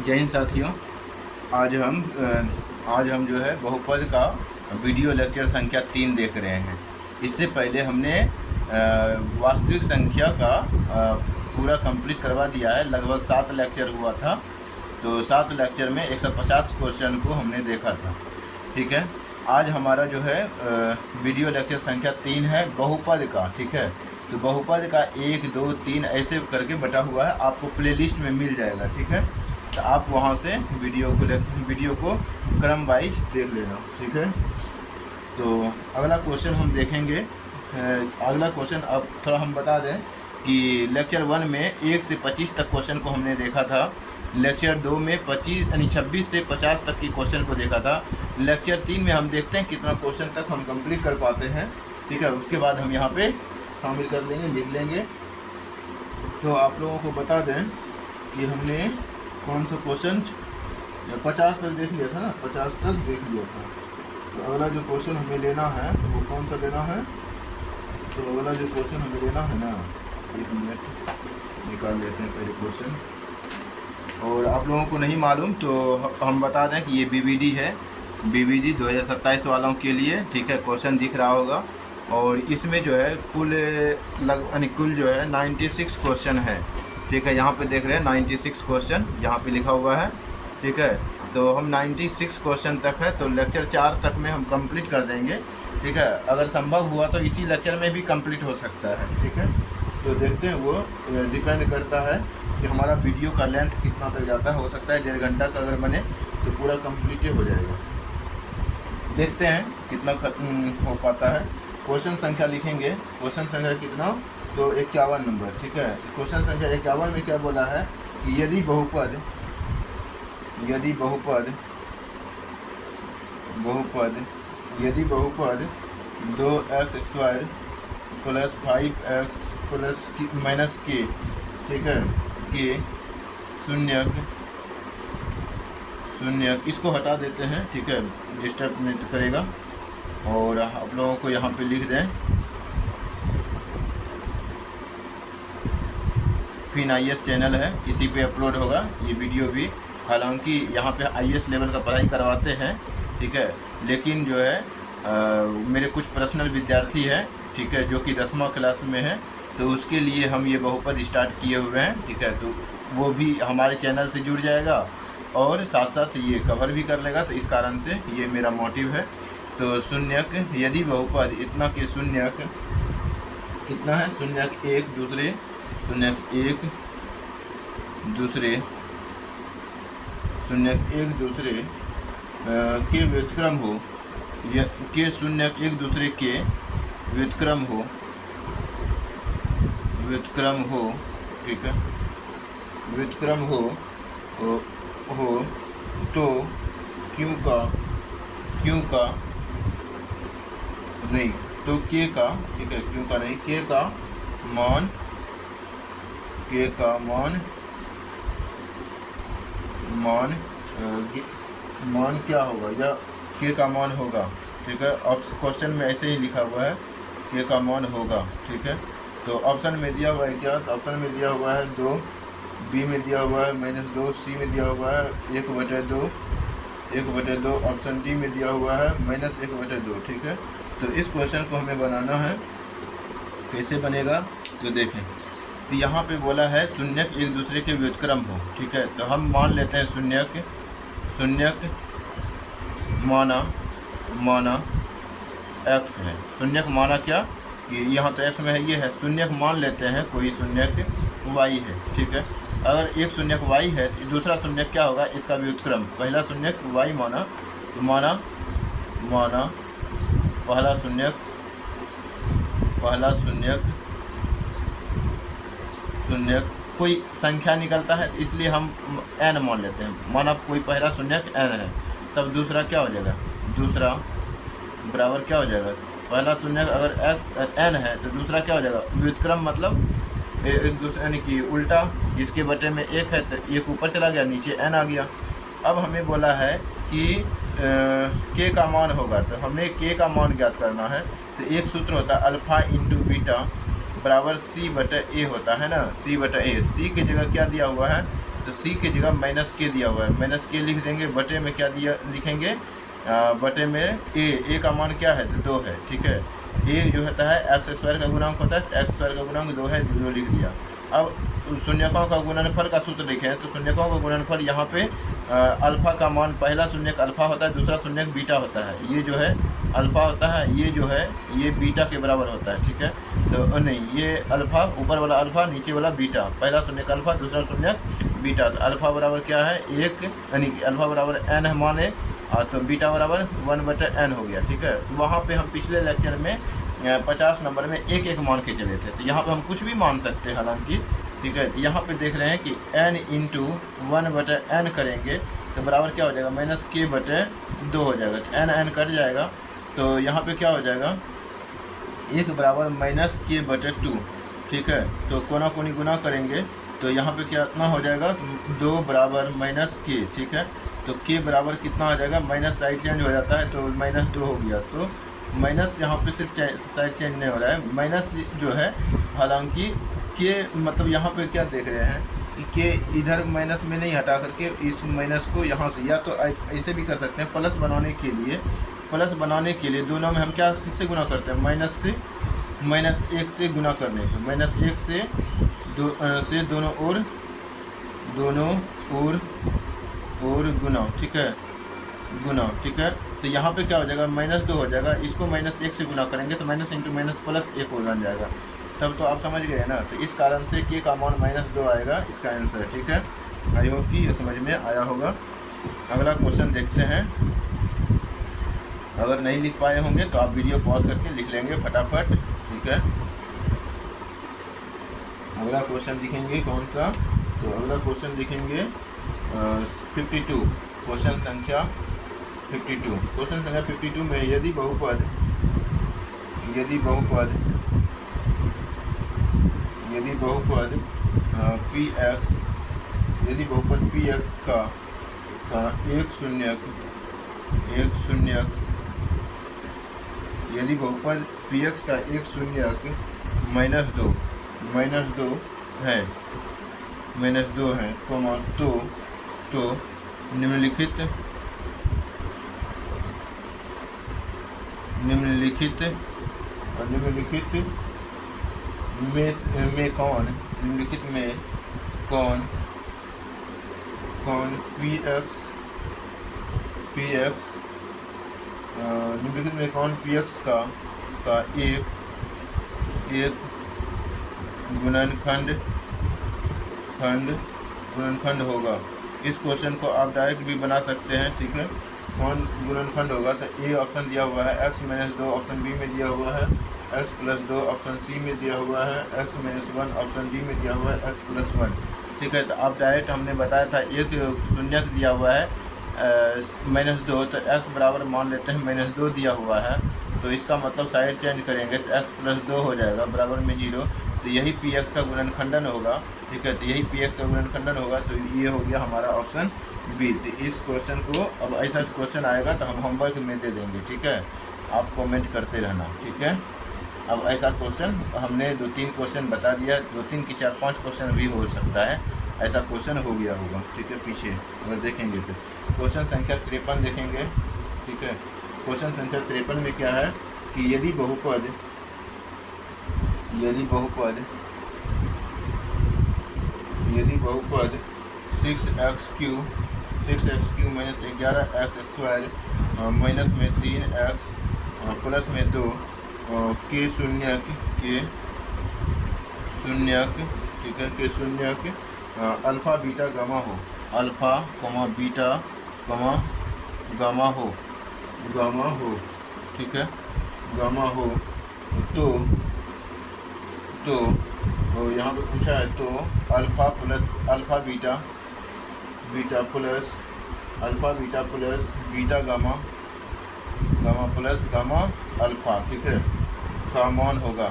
जय हिंद साथियों। आज हम जो है बहुपद का वीडियो लेक्चर संख्या 3 देख रहे हैं। इससे पहले हमने वास्तविक संख्या का पूरा कंप्लीट करवा दिया है। लगभग 7 लेक्चर हुआ था, तो 7 लेक्चर में 150 क्वेश्चन को हमने देखा था। ठीक है, आज हमारा जो है वीडियो लेक्चर संख्या 3 है बहुपद का। ठीक है, तो बहुपद का 1, 2, 3 ऐसे करके बटा हुआ है, आपको प्लेलिस्ट में मिल जाएगा। ठीक है, तो आप वहाँ से वीडियो को क्रम वाइज देख लेना। ठीक है, तो अगला क्वेश्चन हम देखेंगे। अगला क्वेश्चन अब थोड़ा हम बता दें कि लेक्चर 1 में 1 से 25 तक क्वेश्चन को हमने देखा था। लेक्चर 2 में 26 से 50 तक की क्वेश्चन को देखा था। लेक्चर 3 में हम देखते हैं कितना क्वेश्चन तक हम कंप्लीट कर पाते हैं। ठीक है, उसके बाद हम यहाँ पे शामिल कर लेंगे, लिख लेंगे। तो आप लोगों को बता दें कि हमने कौन सा क्वेश्चन 50 तक देख लिया था ना, 50 तक देख लिया था। तो अगला जो क्वेश्चन हमें लेना है वो कौन सा लेना है? तो अगला जो क्वेश्चन हमें लेना है ना, 1 मिनट निकाल लेते हैं पहले क्वेश्चन। और आप लोगों को नहीं मालूम तो हम बता दें कि ये बीबीडी है, बीबीडी 2027 वालों के लिए। ठीक है, क्वेश्चन दिख रहा होगा। और इसमें जो है कुल जो है 96 क्वेश्चन है। ठीक है, यहाँ पे देख रहे हैं 96 क्वेश्चन यहाँ पे लिखा हुआ है। ठीक है, तो हम 96 क्वेश्चन तक है, तो लेक्चर 4 तक में हम कंप्लीट कर देंगे। ठीक है, अगर संभव हुआ तो इसी लेक्चर में भी कंप्लीट हो सकता है। ठीक है, तो देखते हैं, वो डिपेंड करता है कि हमारा वीडियो का लेंथ कितना तक जाता है। हो सकता है 1.5 घंटा का अगर बने तो पूरा कंप्लीट हो जाएगा। देखते हैं कितना हो पाता है। क्वेश्चन संख्या लिखेंगे। क्वेश्चन संख्या कितना? तो 51 नंबर। ठीक है, क्वेश्चन संख्या 51 में क्या बोला है कि यदि बहुपद 2x² + 5x - k, ठीक है, के शून्य इसको हटा देते हैं। ठीक है, डिस्टर्ब नहीं तो करेगा। और आप लोगों को यहाँ पे लिख दें फिन IS चैनल है, इसी पे अपलोड होगा ये वीडियो भी। हालांकि यहाँ पे IS लेवल का पढ़ाई करवाते हैं। ठीक है, लेकिन जो है मेरे कुछ पर्सनल विद्यार्थी हैं, ठीक है, जो कि 10वां क्लास में है, तो उसके लिए हम ये बहुपद स्टार्ट किए हुए हैं। ठीक है, तो वो भी हमारे चैनल से जुड़ जाएगा और साथ साथ ये कवर भी कर लेगा। तो इस कारण से ये मेरा मोटिव है। तो शून्यक यदि बहुपद इतना के शून्यक कितना है? शून्यक एक दूसरे के व्युत्क्रम हो, के शून्यक एक दूसरे के व्युत्क्रम हो। ठीक है, व्युत्क्रम हो तो क्यों का नहीं, तो के का, ठीक है, क्यों का नहीं, के का मान क्या होगा, या के का मान होगा। ठीक है, अब क्वेश्चन में ऐसे ही लिखा हुआ है के का मान होगा। ठीक है, तो ऑप्शन में दिया हुआ है क्या? तो ऑप्शन में दिया हुआ है 2, बी में दिया हुआ है -2, सी में दिया हुआ है 1/2, ऑप्शन डी में दिया हुआ है -1/2। ठीक है, तो इस क्वेश्चन को हमें बनाना है। कैसे बनेगा तो देखें। तो यहाँ पे बोला है शून्यक एक दूसरे के व्युत्क्रम हो। ठीक है, तो हम मान लेते हैं शून्यक माना x है। शून्यक माना क्या कि यहाँ तो x में है, ये है। शून्यक मान लेते हैं कोई शून्यक y है। ठीक है, अगर एक शून्यक y है तो दूसरा शून्यक क्या होगा? इसका व्युत्क्रम। पहला शून्यक y माना, तो माना पहला शून्यक कोई संख्या निकलता है, इसलिए हम n मान लेते हैं। माना कोई पहला शून्यक n है, तब दूसरा क्या हो जाएगा? दूसरा बराबर क्या हो जाएगा? पहला शून्यक अगर n है तो दूसरा क्या हो जाएगा? व्युत्क्रम मतलब एक दूसरे, यानी कि उल्टा। इसके बटे में 1 है तो 1 ऊपर चला गया, नीचे n आ गया। अब हमें बोला है कि k का मान होगा, तो हमें k का मान ज्ञात करना है। तो एक सूत्र होता है अल्फा इंटू बीटा बराबर c/a होता है ना, c/a। c की जगह क्या दिया हुआ है? तो सी की जगह माइनस के दिया हुआ है, माइनस के लिख देंगे, बटे में क्या दिया लिखेंगे, बटे में ए का मान क्या है, तो 2 है, ठीक है। ए जो होता है एक्स स्क्वायर का गुणांक होता है, तो एक्स स्क्वायर का गुणांक 2 है, 2 लिख दिया। अब शून्यकों का गुणनफल का सूत्र लिखें, तो शून्यकों का गुणनफल यहाँ पे अल्फा का मान, पहला शून्यक अल्फा होता है, दूसरा शून्यक बीटा होता है, ये जो है अल्फा होता है, ये जो है ये बीटा के बराबर होता है, ठीक है। तो नहीं, ये अल्फा, ऊपर वाला अल्फा, नीचे वाला बीटा, पहला शून्यक अल्फा, दूसरा शून्यक बीटा। तो अल्फा बराबर क्या है 1, यानी कि अल्फा बराबर n है मान 1, तो बीटा बराबर 1/n हो गया, ठीक है। वहाँ पे हम पिछले लेक्चर में 50 नंबर में एक एक मान के चले थे, तो यहाँ पे हम कुछ भी मान सकते हैं हालांकि, ठीक है। तो यहाँ पे देख रहे हैं कि n × 1/n करेंगे तो बराबर क्या हो जाएगा, -k/2 हो जाएगा। तो n कट जाएगा, तो यहाँ पे क्या हो जाएगा, 1 बराबर -k/2, ठीक है। तो कोना कोनी गुना करेंगे तो यहाँ पे कितना हो जाएगा, 2 बराबर -k, ठीक है। तो k बराबर कितना हो जाएगा, माइनस साइड चेंज हो जाता है, तो -2 हो गया। तो माइनस यहाँ पे सिर्फ साइड चेंज नहीं हो रहा है, माइनस जो है, हालांकि के मतलब यहाँ पे क्या देख रहे हैं कि के इधर माइनस में नहीं हटा करके इस माइनस को यहाँ से, या तो ऐसे भी कर सकते हैं, प्लस बनाने के लिए दोनों में हम क्या किससे गुना करते हैं, माइनस -1 से गुना करने को, -1 से दोनों ओर गुना, ठीक है, गुना, ठीक है। तो यहाँ पे क्या हो जाएगा, -2 हो जाएगा, इसको -1 से गुना करेंगे तो माइनस इंटू माइनस प्लस 1 हो जाएगा। तब तो आप समझ गए ना। तो इस कारण से के का मान -2 आएगा इसका आंसर, ठीक है। आई होप कि ये समझ में आया होगा। अगला क्वेश्चन देखते हैं। अगर नहीं लिख पाए होंगे तो आप वीडियो पॉज करके लिख लेंगे फटाफट, ठीक है। अगला क्वेश्चन लिखेंगे कौन सा, तो अगला क्वेश्चन लिखेंगे 52, क्वेश्चन संख्या 52। क्वेश्चन संख्या 52 में यदि बहुपद px का एक शून्यक यदि बहुपद px का एक शून्यक -2 है, कोमा, तो निम्नलिखित कौन px का एक गुणनखंड होगा। इस क्वेश्चन को आप डायरेक्ट भी बना सकते हैं, ठीक है। कौन गुणनखंड होगा, तो ए ऑप्शन दिया हुआ है x-2, ऑप्शन बी में दिया हुआ है x+2, ऑप्शन सी में दिया हुआ है x-1, ऑप्शन डी में दिया हुआ है x+1, ठीक है। तो आप डायरेक्ट, हमने बताया था एक शून्यक दिया हुआ है -2, तो x बराबर मान लेते हैं -2 दिया हुआ है, तो इसका मतलब साइड चेंज करेंगे तो x+2 हो जाएगा बराबर में 0। तो यही px का गुणनखंडन होगा, ठीक है। तो यही px का गुणनखंडन होगा, तो ये हो गया हमारा ऑप्शन बी। तो इस क्वेश्चन को, अब ऐसा क्वेश्चन आएगा तो हम होमवर्क में दे देंगे, ठीक है। आप कमेंट करते रहना, ठीक है। अब ऐसा क्वेश्चन हमने 2-3 क्वेश्चन बता दिया, 2-3 की 4-5 क्वेश्चन भी हो सकता है, ऐसा क्वेश्चन हो गया होगा, ठीक है। पीछे अगर देखेंगे तो क्वेश्चन संख्या 53 देखेंगे, ठीक है। क्वेश्चन संख्या 53 में क्या है कि यदि बहुपद 6x³ माइनस 11x² माइनस में 3x प्लस में 2 के शून्यक, ठीक है, अल्फा बीटा गामा हो, अल्फा बीटा गामा हो, ठीक है, गामा हो, तो यहाँ पे पूछा है, तो alpha beta plus beta gamma plus gamma alpha, ठीक है, का मान होगा,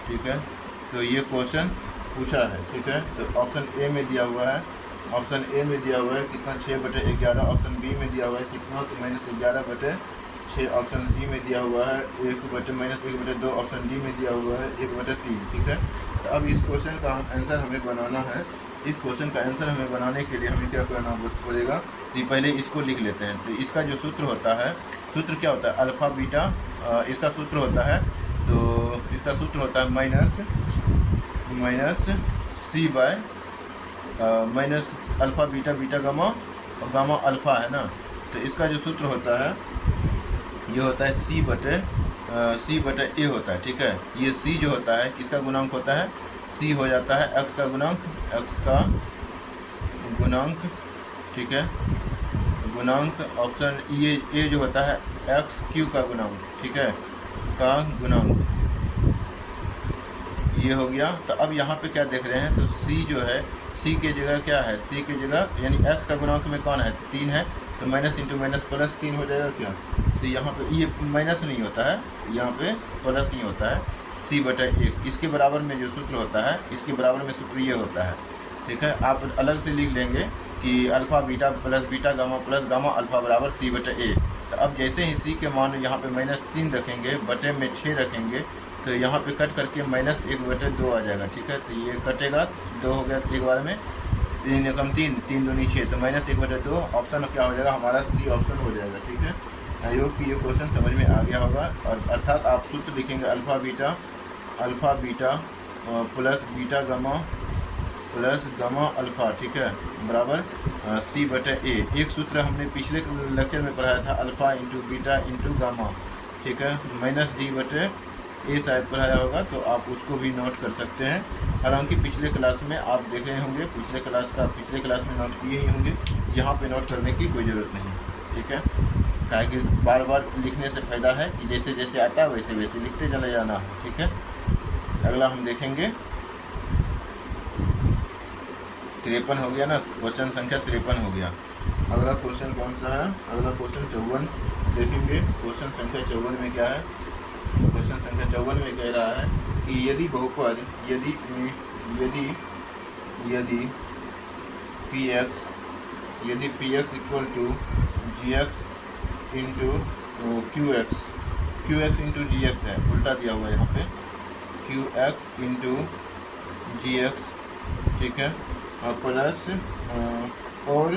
ठीक है। तो ये क्वेश्चन पूछा है, ठीक है। तो ऑप्शन ए में दिया हुआ है, कितना 6/11, ऑप्शन बी में दिया हुआ है कितना, तो -11/6, ऑप्शन सी में दिया हुआ है -1/2, ऑप्शन डी में दिया हुआ है 1/3, ठीक है। तो अब इस क्वेश्चन का आंसर हमें बनाना है। इस क्वेश्चन का आंसर हमें बनाने के लिए हमें क्या करना पड़ेगा, तो पहले इसको लिख लेते हैं। तो इसका जो सूत्र होता है, सूत्र क्या होता है, अल्फ़ा बीटा, इसका सूत्र होता है, तो इसका सूत्र होता है minus c by minus alpha beta beta gamma, और गामा अल्फ़ा है ना। तो इसका जो सूत्र होता है ये होता है सी बटे ए होता है, ठीक है। ये सी जो होता है किसका गुणांक होता है, सी हो जाता है एक्स का गुणांक, ठीक है, गुणांक। ऑप्शन ए जो होता है एक्स क्यू का गुणांक, ठीक है, का गुणांक, ये हो गया। तो अब यहाँ पे क्या देख रहे हैं, तो सी जो है, सी के जगह क्या है, सी के जगह यानी एक्स का गुणांक में कौन है, 3 है, तो माइनस इंटू माइनस प्लस 3 हो जाएगा क्या। तो यहाँ पे ये माइनस नहीं होता है, यहाँ पे प्लस ही होता है, सी बटा 1। इसके बराबर में जो सूत्र होता है, इसके बराबर में सूत्र ये होता है, ठीक है। आप अलग से लिख लेंगे कि alpha beta plus beta gamma plus gamma alpha बराबर सी बटा ए। तो अब जैसे ही सी के मान यहाँ पे -3 रखेंगे, बटे में 6 रखेंगे, तो यहाँ पे कट करके -1/2 आ जाएगा, ठीक है। तो ये कटेगा, 2 हो गया एक बार में, 3 एकम 3, 3 दूनी 6, तो -1/2 ऑप्शन क्या हो जाएगा हमारा, सी ऑप्शन हो जाएगा, ठीक है। आई होप कि ये क्वेश्चन समझ में आ गया होगा। और अर्थात आप सूत्र लिखेंगे alpha beta plus beta gamma plus gamma alpha, ठीक है, बराबर सी बटे ए। एक सूत्र हमने पिछले लेक्चर में पढ़ाया था, alpha into beta into gamma, ठीक है, -d बटे ए शायद पढ़ाया होगा, तो आप उसको भी नोट कर सकते हैं। हालांकि पिछले क्लास में आप देख रहे होंगे, पिछले क्लास में नोट किए ही होंगे, यहाँ पे नोट करने की कोई ज़रूरत नहीं, ठीक है। काहे कि बार बार लिखने से फ़ायदा है कि जैसे जैसे आता है वैसे वैसे लिखते चले जाना, ठीक है। अगला हम देखेंगे 53 हो गया ना, क्वेश्चन संख्या 53 हो गया। अगला क्वेश्चन कौन सा है, अगला क्वेश्चन 54 देखेंगे। क्वेश्चन संख्या 54 में क्या है, क्वेश्चन संख्या 54 में कह रहा है कि यदि बहुपद यदि px equal to gx into qx into gx है, उल्टा दिया हुआ है यहाँ पे, qx इंटू gx, ठीक है, प्लस और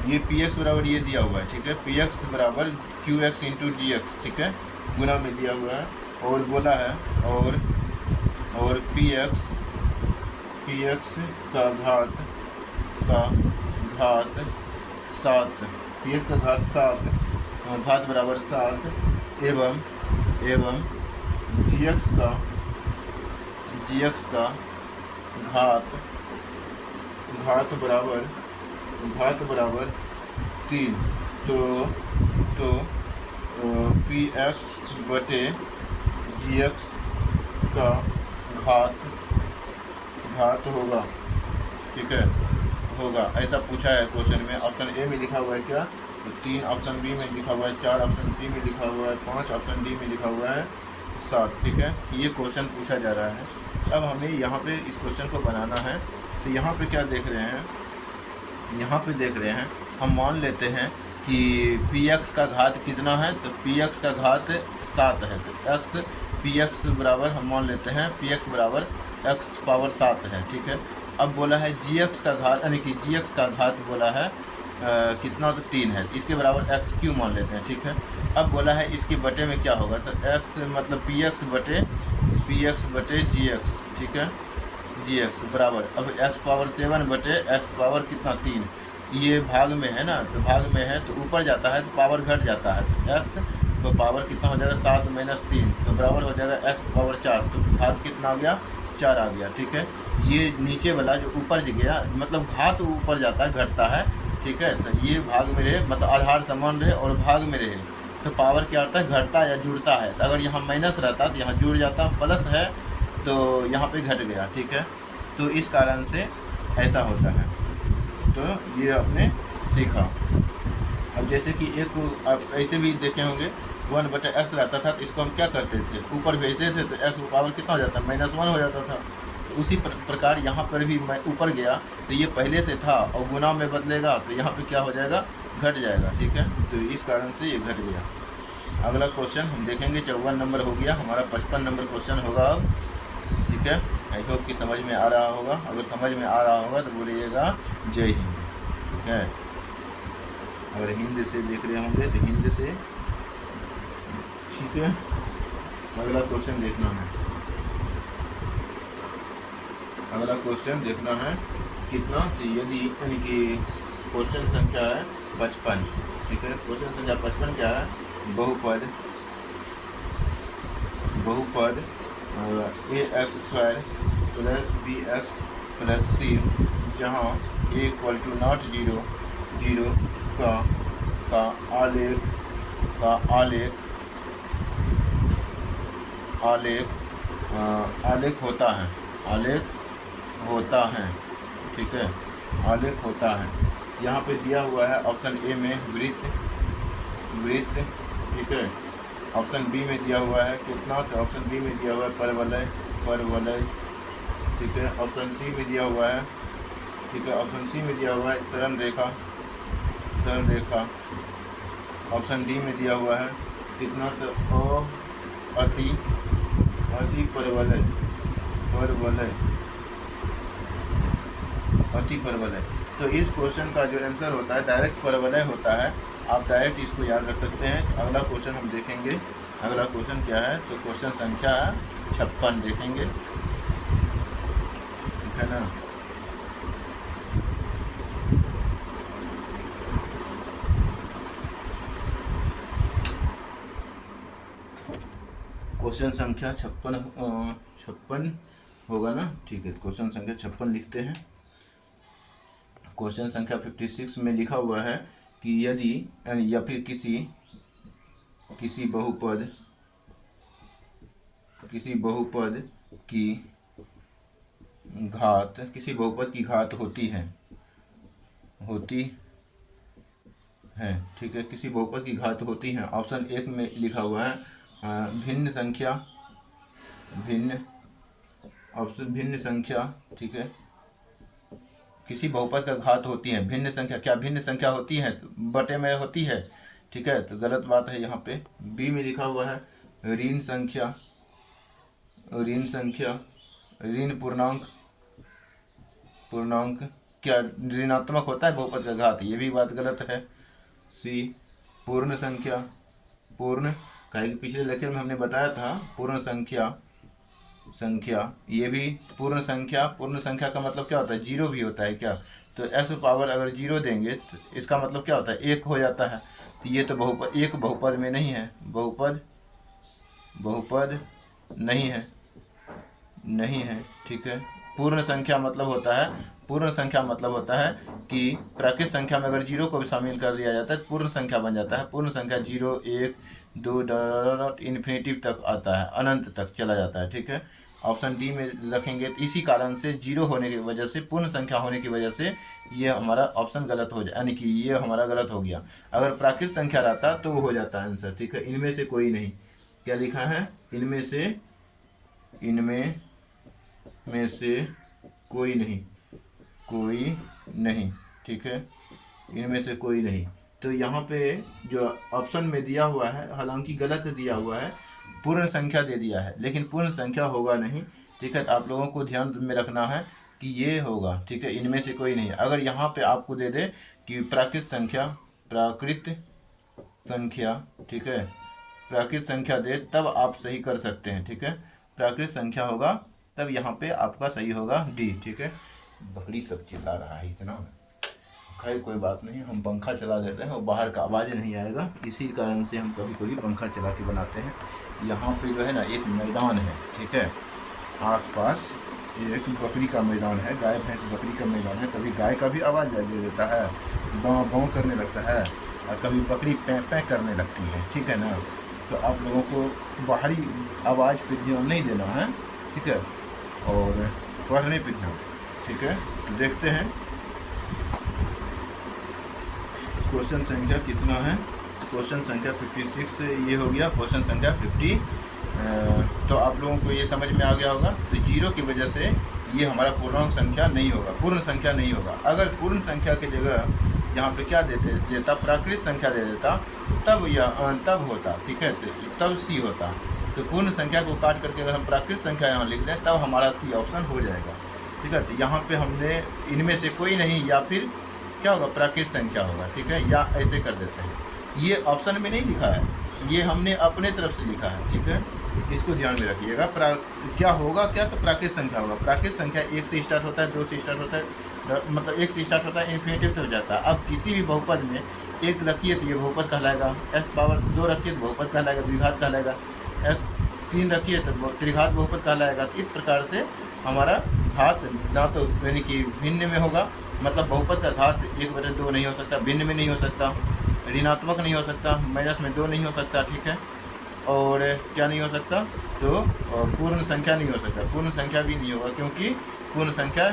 ये px बराबर ये दिया हुआ है, ठीक है, px बराबर qx इंटू gx, ठीक है, गुना में दिया हुआ है, और बोला है और px का घात 7, px का घात 7, घात बराबर 7, एवं gx का घात बराबर 3, तो px बटे gx का घात होगा, ठीक है, होगा, ऐसा पूछा है क्वेश्चन में। ऑप्शन ए में लिखा हुआ है क्या, तो 3, ऑप्शन बी में लिखा हुआ है 4, ऑप्शन सी में लिखा हुआ है 5, ऑप्शन डी में लिखा हुआ है 7, ठीक है। ये क्वेश्चन पूछा जा रहा है। अब हमें यहाँ पे इस क्वेश्चन को बनाना है। तो यहाँ पे क्या देख रहे हैं, यहाँ पे देख रहे हैं, हम मान लेते हैं कि px का घात कितना है, तो px का घात 7 है, तो px बराबर हम मान लेते हैं px बराबर x पावर 7 है, ठीक है। अब बोला है gx का घात, यानी कि gx का घात बोला है कितना, तो 3 है, इसके बराबर एक्स क्यू मान लेते हैं, ठीक है। अब बोला है इसके बटे में क्या होगा, तो x मतलब px बटे gx, ठीक है, gx बराबर, अब x पावर 7 बटे x पावर कितना 3, ये भाग में है ना, तो भाग में है तो ऊपर जाता है तो पावर घट जाता है, तो x तो पावर कितना हो जाएगा 7 - 3, तो बराबर हो जाएगा x पावर 4, तो घात कितना आ गया, 4 आ गया, ठीक है। ये नीचे वाला जो ऊपर गया मतलब घात ऊपर जाता है, घटता है, ठीक है। तो ये भाग में रहे, मतलब आधार समान रहे और भाग में रहे, तो पावर क्या होता है, घटता या जुड़ता है। तो अगर यहाँ माइनस रहता तो यहाँ जुड़ जाता, प्लस है तो यहाँ पे घट गया, ठीक है। तो इस कारण से ऐसा होता है, तो ये आपने सीखा। अब जैसे कि एक आप ऐसे भी देखे होंगे 1/x रहता था, तो इसको हम क्या करते थे, ऊपर भेजते थे, तो x पावर कितना हो जाता, -1 हो जाता था। तो उसी प्रकार यहाँ पर भी मैं ऊपर गया तो ये पहले से था और गुना में बदलेगा तो यहाँ पे क्या हो जाएगा, घट जाएगा, ठीक है। तो इस कारण से ये घट गया। अगला क्वेश्चन हम देखेंगे 54 नंबर हो गया हमारा, 55 नंबर क्वेश्चन होगा अब, ठीक है। आई होप कि समझ में आ रहा होगा। अगर समझ में आ रहा होगा तो बोलिएगा जय हिंद। ठीक है, अगर हिंद से देख रहे होंगे तो हिंद से। ठीक है, अगला क्वेश्चन देखना है। अगला क्वेश्चन देखना है कितना, तो यदि यानी कि क्वेश्चन संख्या है 55। ठीक है, क्वेश्चन संख्या 55 क्या है? बहुपद ax² plus bx plus c, जहाँ a = नॉट 0 का आलेख होता है। ठीक है, आलेख होता है। यहाँ पे दिया हुआ है ऑप्शन ए में वृत्त। ठीक है, ऑप्शन बी में दिया हुआ है कितना, तो ऑप्शन बी में दिया हुआ है परवलय। ठीक है, ऑप्शन सी में दिया हुआ है। ठीक है, ऑप्शन सी में दिया हुआ है सरल रेखा। ऑप्शन डी में दिया हुआ है कितना, तो अति परवलय। तो इस क्वेश्चन का जो आंसर होता है डायरेक्ट परवलय होता है। आप डायरेक्ट इसको याद रख सकते हैं। अगला क्वेश्चन हम देखेंगे। अगला क्वेश्चन क्या है, तो क्वेश्चन संख्या 56 देखेंगे। ठीक है ना। क्वेश्चन संख्या 56 होगा ना। ठीक है, क्वेश्चन संख्या 56 लिखते हैं। क्वेश्चन संख्या 56 में लिखा हुआ है कि यदि या फिर किसी बहुपद की घात होती है। ठीक है, किसी बहुपद की घात होती है। ऑप्शन 1 में लिखा हुआ है भिन्न संख्या। ठीक है, किसी बहुपद का घात होती है। भिन्न संख्या, क्या भिन्न संख्या होती है? बटे में होती है। ठीक है, तो गलत बात है यहाँ पे। बी में लिखा हुआ है ऋण पूर्णांक। क्या ऋणात्मक होता है बहुपद का घात? ये भी बात गलत है। सी पूर्ण संख्या। पिछले लेक्चर में हमने बताया था पूर्ण संख्या। ये भी पूर्ण संख्या का मतलब क्या होता है? 0 भी होता है क्या? तो x पावर अगर 0 देंगे तो इसका मतलब क्या होता है? 1 हो जाता है। तो ये तो बहुपद में नहीं है। बहुपद नहीं है। ठीक है, पूर्ण संख्या मतलब होता है कि प्राकृत संख्या में अगर 0 को भी शामिल कर दिया जाता है पूर्ण संख्या बन जाता है। पूर्ण संख्या 0, 1, 2 इन्फिनिटिव तक आता है, अनंत तक चला जाता है। ठीक है, ऑप्शन डी में रखेंगे। तो इसी कारण से 0 होने की वजह से, पूर्ण संख्या होने की वजह से ये हमारा ऑप्शन गलत हो जाए, यानी कि ये हमारा गलत हो गया। अगर प्राकृत संख्या रहता तो वो हो जाता आंसर। ठीक है, इनमें से कोई नहीं। क्या लिखा है? इनमें से कोई नहीं। ठीक है, इनमें से कोई नहीं। तो यहाँ पे जो ऑप्शन में दिया हुआ है, हालांकि गलत दिया हुआ है, पूर्ण संख्या दे दिया है, लेकिन पूर्ण संख्या होगा नहीं। ठीक है, तो आप लोगों को ध्यान में रखना है कि ये होगा। ठीक है, इनमें से कोई नहीं। अगर यहाँ पे आपको दे दे कि प्राकृत संख्या। ठीक है, प्राकृत संख्या दे तब आप सही कर सकते हैं। ठीक है, प्राकृत संख्या होगा तब यहाँ पे आपका सही होगा डी। ठीक है, बकरी सब चिल्ला रहा है इतना। खैर कोई बात नहीं, हम पंखा चला देते हैं और बाहर का आवाज़ नहीं आएगा। इसी कारण से हम कभी पंखा चला के बनाते हैं। यहाँ पे जो है ना एक मैदान है। ठीक है, आसपास एक बकरी का मैदान है, गाय भैंस बकरी का मैदान है। कभी गाय का भी आवाज़ दे देता है, बाँ बाँ करने लगता है, और कभी बकरी पैं पैं करने लगती है। ठीक है ना, तो आप लोगों को बाहरी आवाज़ पर ध्यान नहीं देना है। ठीक है, और पढ़ने पर ध्यान। ठीक है, तो देखते हैं क्वेश्चन संख्या कितना है। क्वेश्चन संख्या 56 ये हो गया। क्वेश्चन संख्या 50 तो आप लोगों को ये समझ में आ गया होगा। तो 0 की वजह से ये हमारा पूर्णांक संख्या नहीं होगा, पूर्ण संख्या नहीं होगा। अगर पूर्ण संख्या की जगह यहाँ पे क्या देता, प्राकृत संख्या दे देता, तब होता। ठीक है, तब सी होता। तो पूर्ण संख्या को काट करके अगर हम प्राकृत संख्या यहाँ लिख दें तब हमारा सी ऑप्शन हो जाएगा। ठीक है, तो यहाँ पे हमने इनमें से कोई नहीं या फिर क्या होगा प्राकृत संख्या होगा। ठीक है, या ऐसे कर देते हैं, ये ऑप्शन में नहीं लिखा है, ये हमने अपने तरफ से लिखा है। ठीक है, इसको ध्यान में रखिएगा। क्या होगा, क्या तो प्राकृत संख्या होगा। प्राकृत संख्या 1 से स्टार्ट होता है, 2 से स्टार्ट होता है, मतलब 1 से स्टार्ट होता है, इन्फिनेटिव तक हो जाता है। अब किसी भी बहुपद में 1 रखिए तो ये बहुपद कहलाएगा, x पावर 2 रखिए तो बहुपद कहलाएगा, द्विघात कहलाएगा, x 3 रखिए तो त्रिघात बहुपद कहलाएगा। तो इस प्रकार से हमारा घात ना तो यानी कि भिन्न में होगा, मतलब बहुपद का घात 1/2 नहीं हो सकता, भिन्न में नहीं हो सकता, ऋणात्मक नहीं हो सकता, माइनस में 2 नहीं हो सकता। ठीक है, और क्या नहीं हो सकता, तो पूर्ण संख्या नहीं हो सकता, पूर्ण संख्या भी नहीं होगा, क्योंकि पूर्ण संख्या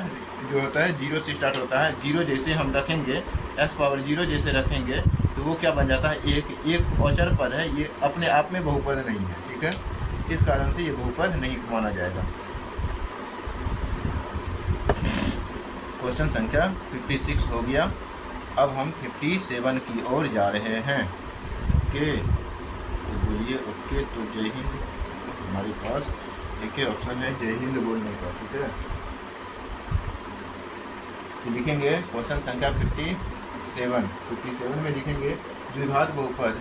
जो होता है 0 से स्टार्ट होता है। 0 जैसे हम रखेंगे, x पावर 0 जैसे रखेंगे तो वो क्या बन जाता है, एक औचर पद है, ये अपने आप में बहुपद नहीं है। ठीक है, इस कारण से ये बहुपद नहीं माना जाएगा। क्वेश्चन संख्या 56 हो गया। अब हम 57 की ओर जा रहे हैं। ओके, तो बोलिए ओके। तो जय हिंद, हमारे पास एक ही ऑप्शन है जय हिंद बोलने का। ठीक है, तो लिखेंगे क्वेश्चन संख्या 57 में लिखेंगे द्विघात बहुपद,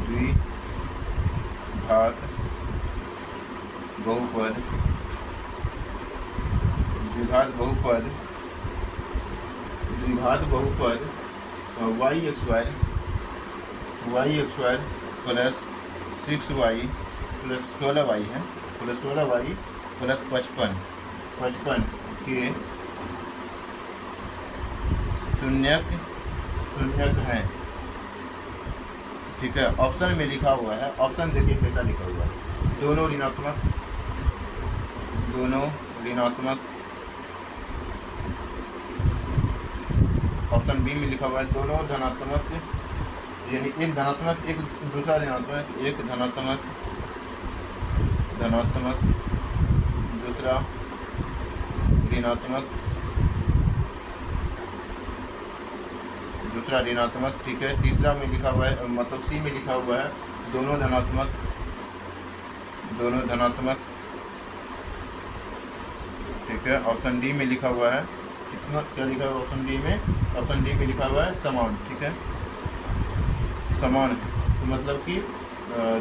द्विघात बहुपद, द्विघात बहुपद, द्विघात बहुपद y² plus 6y plus 16y है, प्लस 16y प्लस 55 के शून्यक हैं। ठीक है, ऑप्शन में लिखा हुआ है, ऑप्शन देखिए कैसा लिखा हुआ है, दोनों ऋणात्मक, ऑप्शन बी में लिखा हुआ है दोनों धनात्मक, यानी एक धनात्मक एक दूसरा ऋणात्मक, एक धनात्मक दूसरा ऋणात्मक। ठीक है, तीसरा में लिखा हुआ है, मतलब सी में लिखा हुआ है दोनों धनात्मक। ठीक है, ऑप्शन डी में लिखा हुआ है कितना, क्या लिखा हुआ है ऑप्शन डी में, ऑप्शन डी में लिखा हुआ है समान। ठीक है, समान है, तो मतलब कि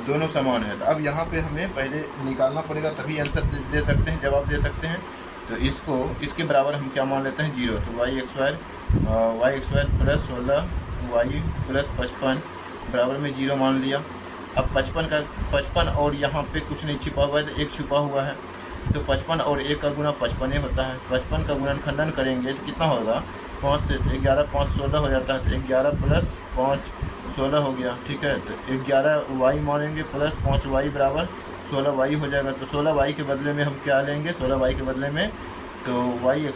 दोनों समान है। तो अब यहाँ पे हमें पहले निकालना पड़ेगा, तभी आंसर दे सकते हैं, जवाब दे सकते हैं। तो इसके बराबर हम क्या मान लेते हैं, 0। तो y² प्लस 16y प्लस 55 बराबर में 0 मान लिया। अब 55 और यहाँ पे कुछ नहीं छिपा हुआ है, तो 1 छुपा हुआ है, तो 55 और 1 का गुना 55 होता है। 55 का गुणनखंडन करेंगे तो कितना होगा, 5 से 11, 5 16 हो जाता है, तो 11 प्लस 5 16 हो गया। ठीक है, तो 11y मानेंगे प्लस 5y बराबर 16y हो जाएगा। तो 16y के बदले में हम क्या लेंगे, 16y के बदले में तो y²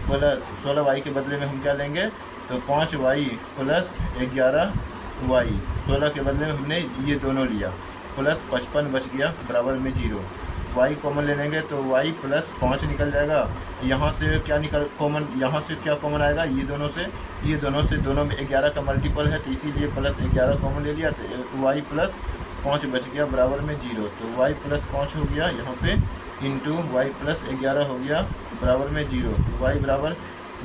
प्लस 16y के बदले में हम क्या लेंगे, तो 5y प्लस 11y, 16 के बदले में हमने ये दोनों लिया, प्लस 55 बच गया बराबर में 0। y कॉमन ले लेंगे तो y प्लस 5 निकल जाएगा। यहाँ से क्या कॉमन, यहाँ से क्या कॉमन आएगा, ये दोनों से दोनों में 11 का मल्टीपल है, तो इसीलिए प्लस 11 कॉमन ले लिया, तो y प्लस 5 बच गया बराबर में 0। तो y प्लस 5 हो गया यहाँ पे, इंटू y प्लस 11 हो गया बराबर में 0। तो y बराबर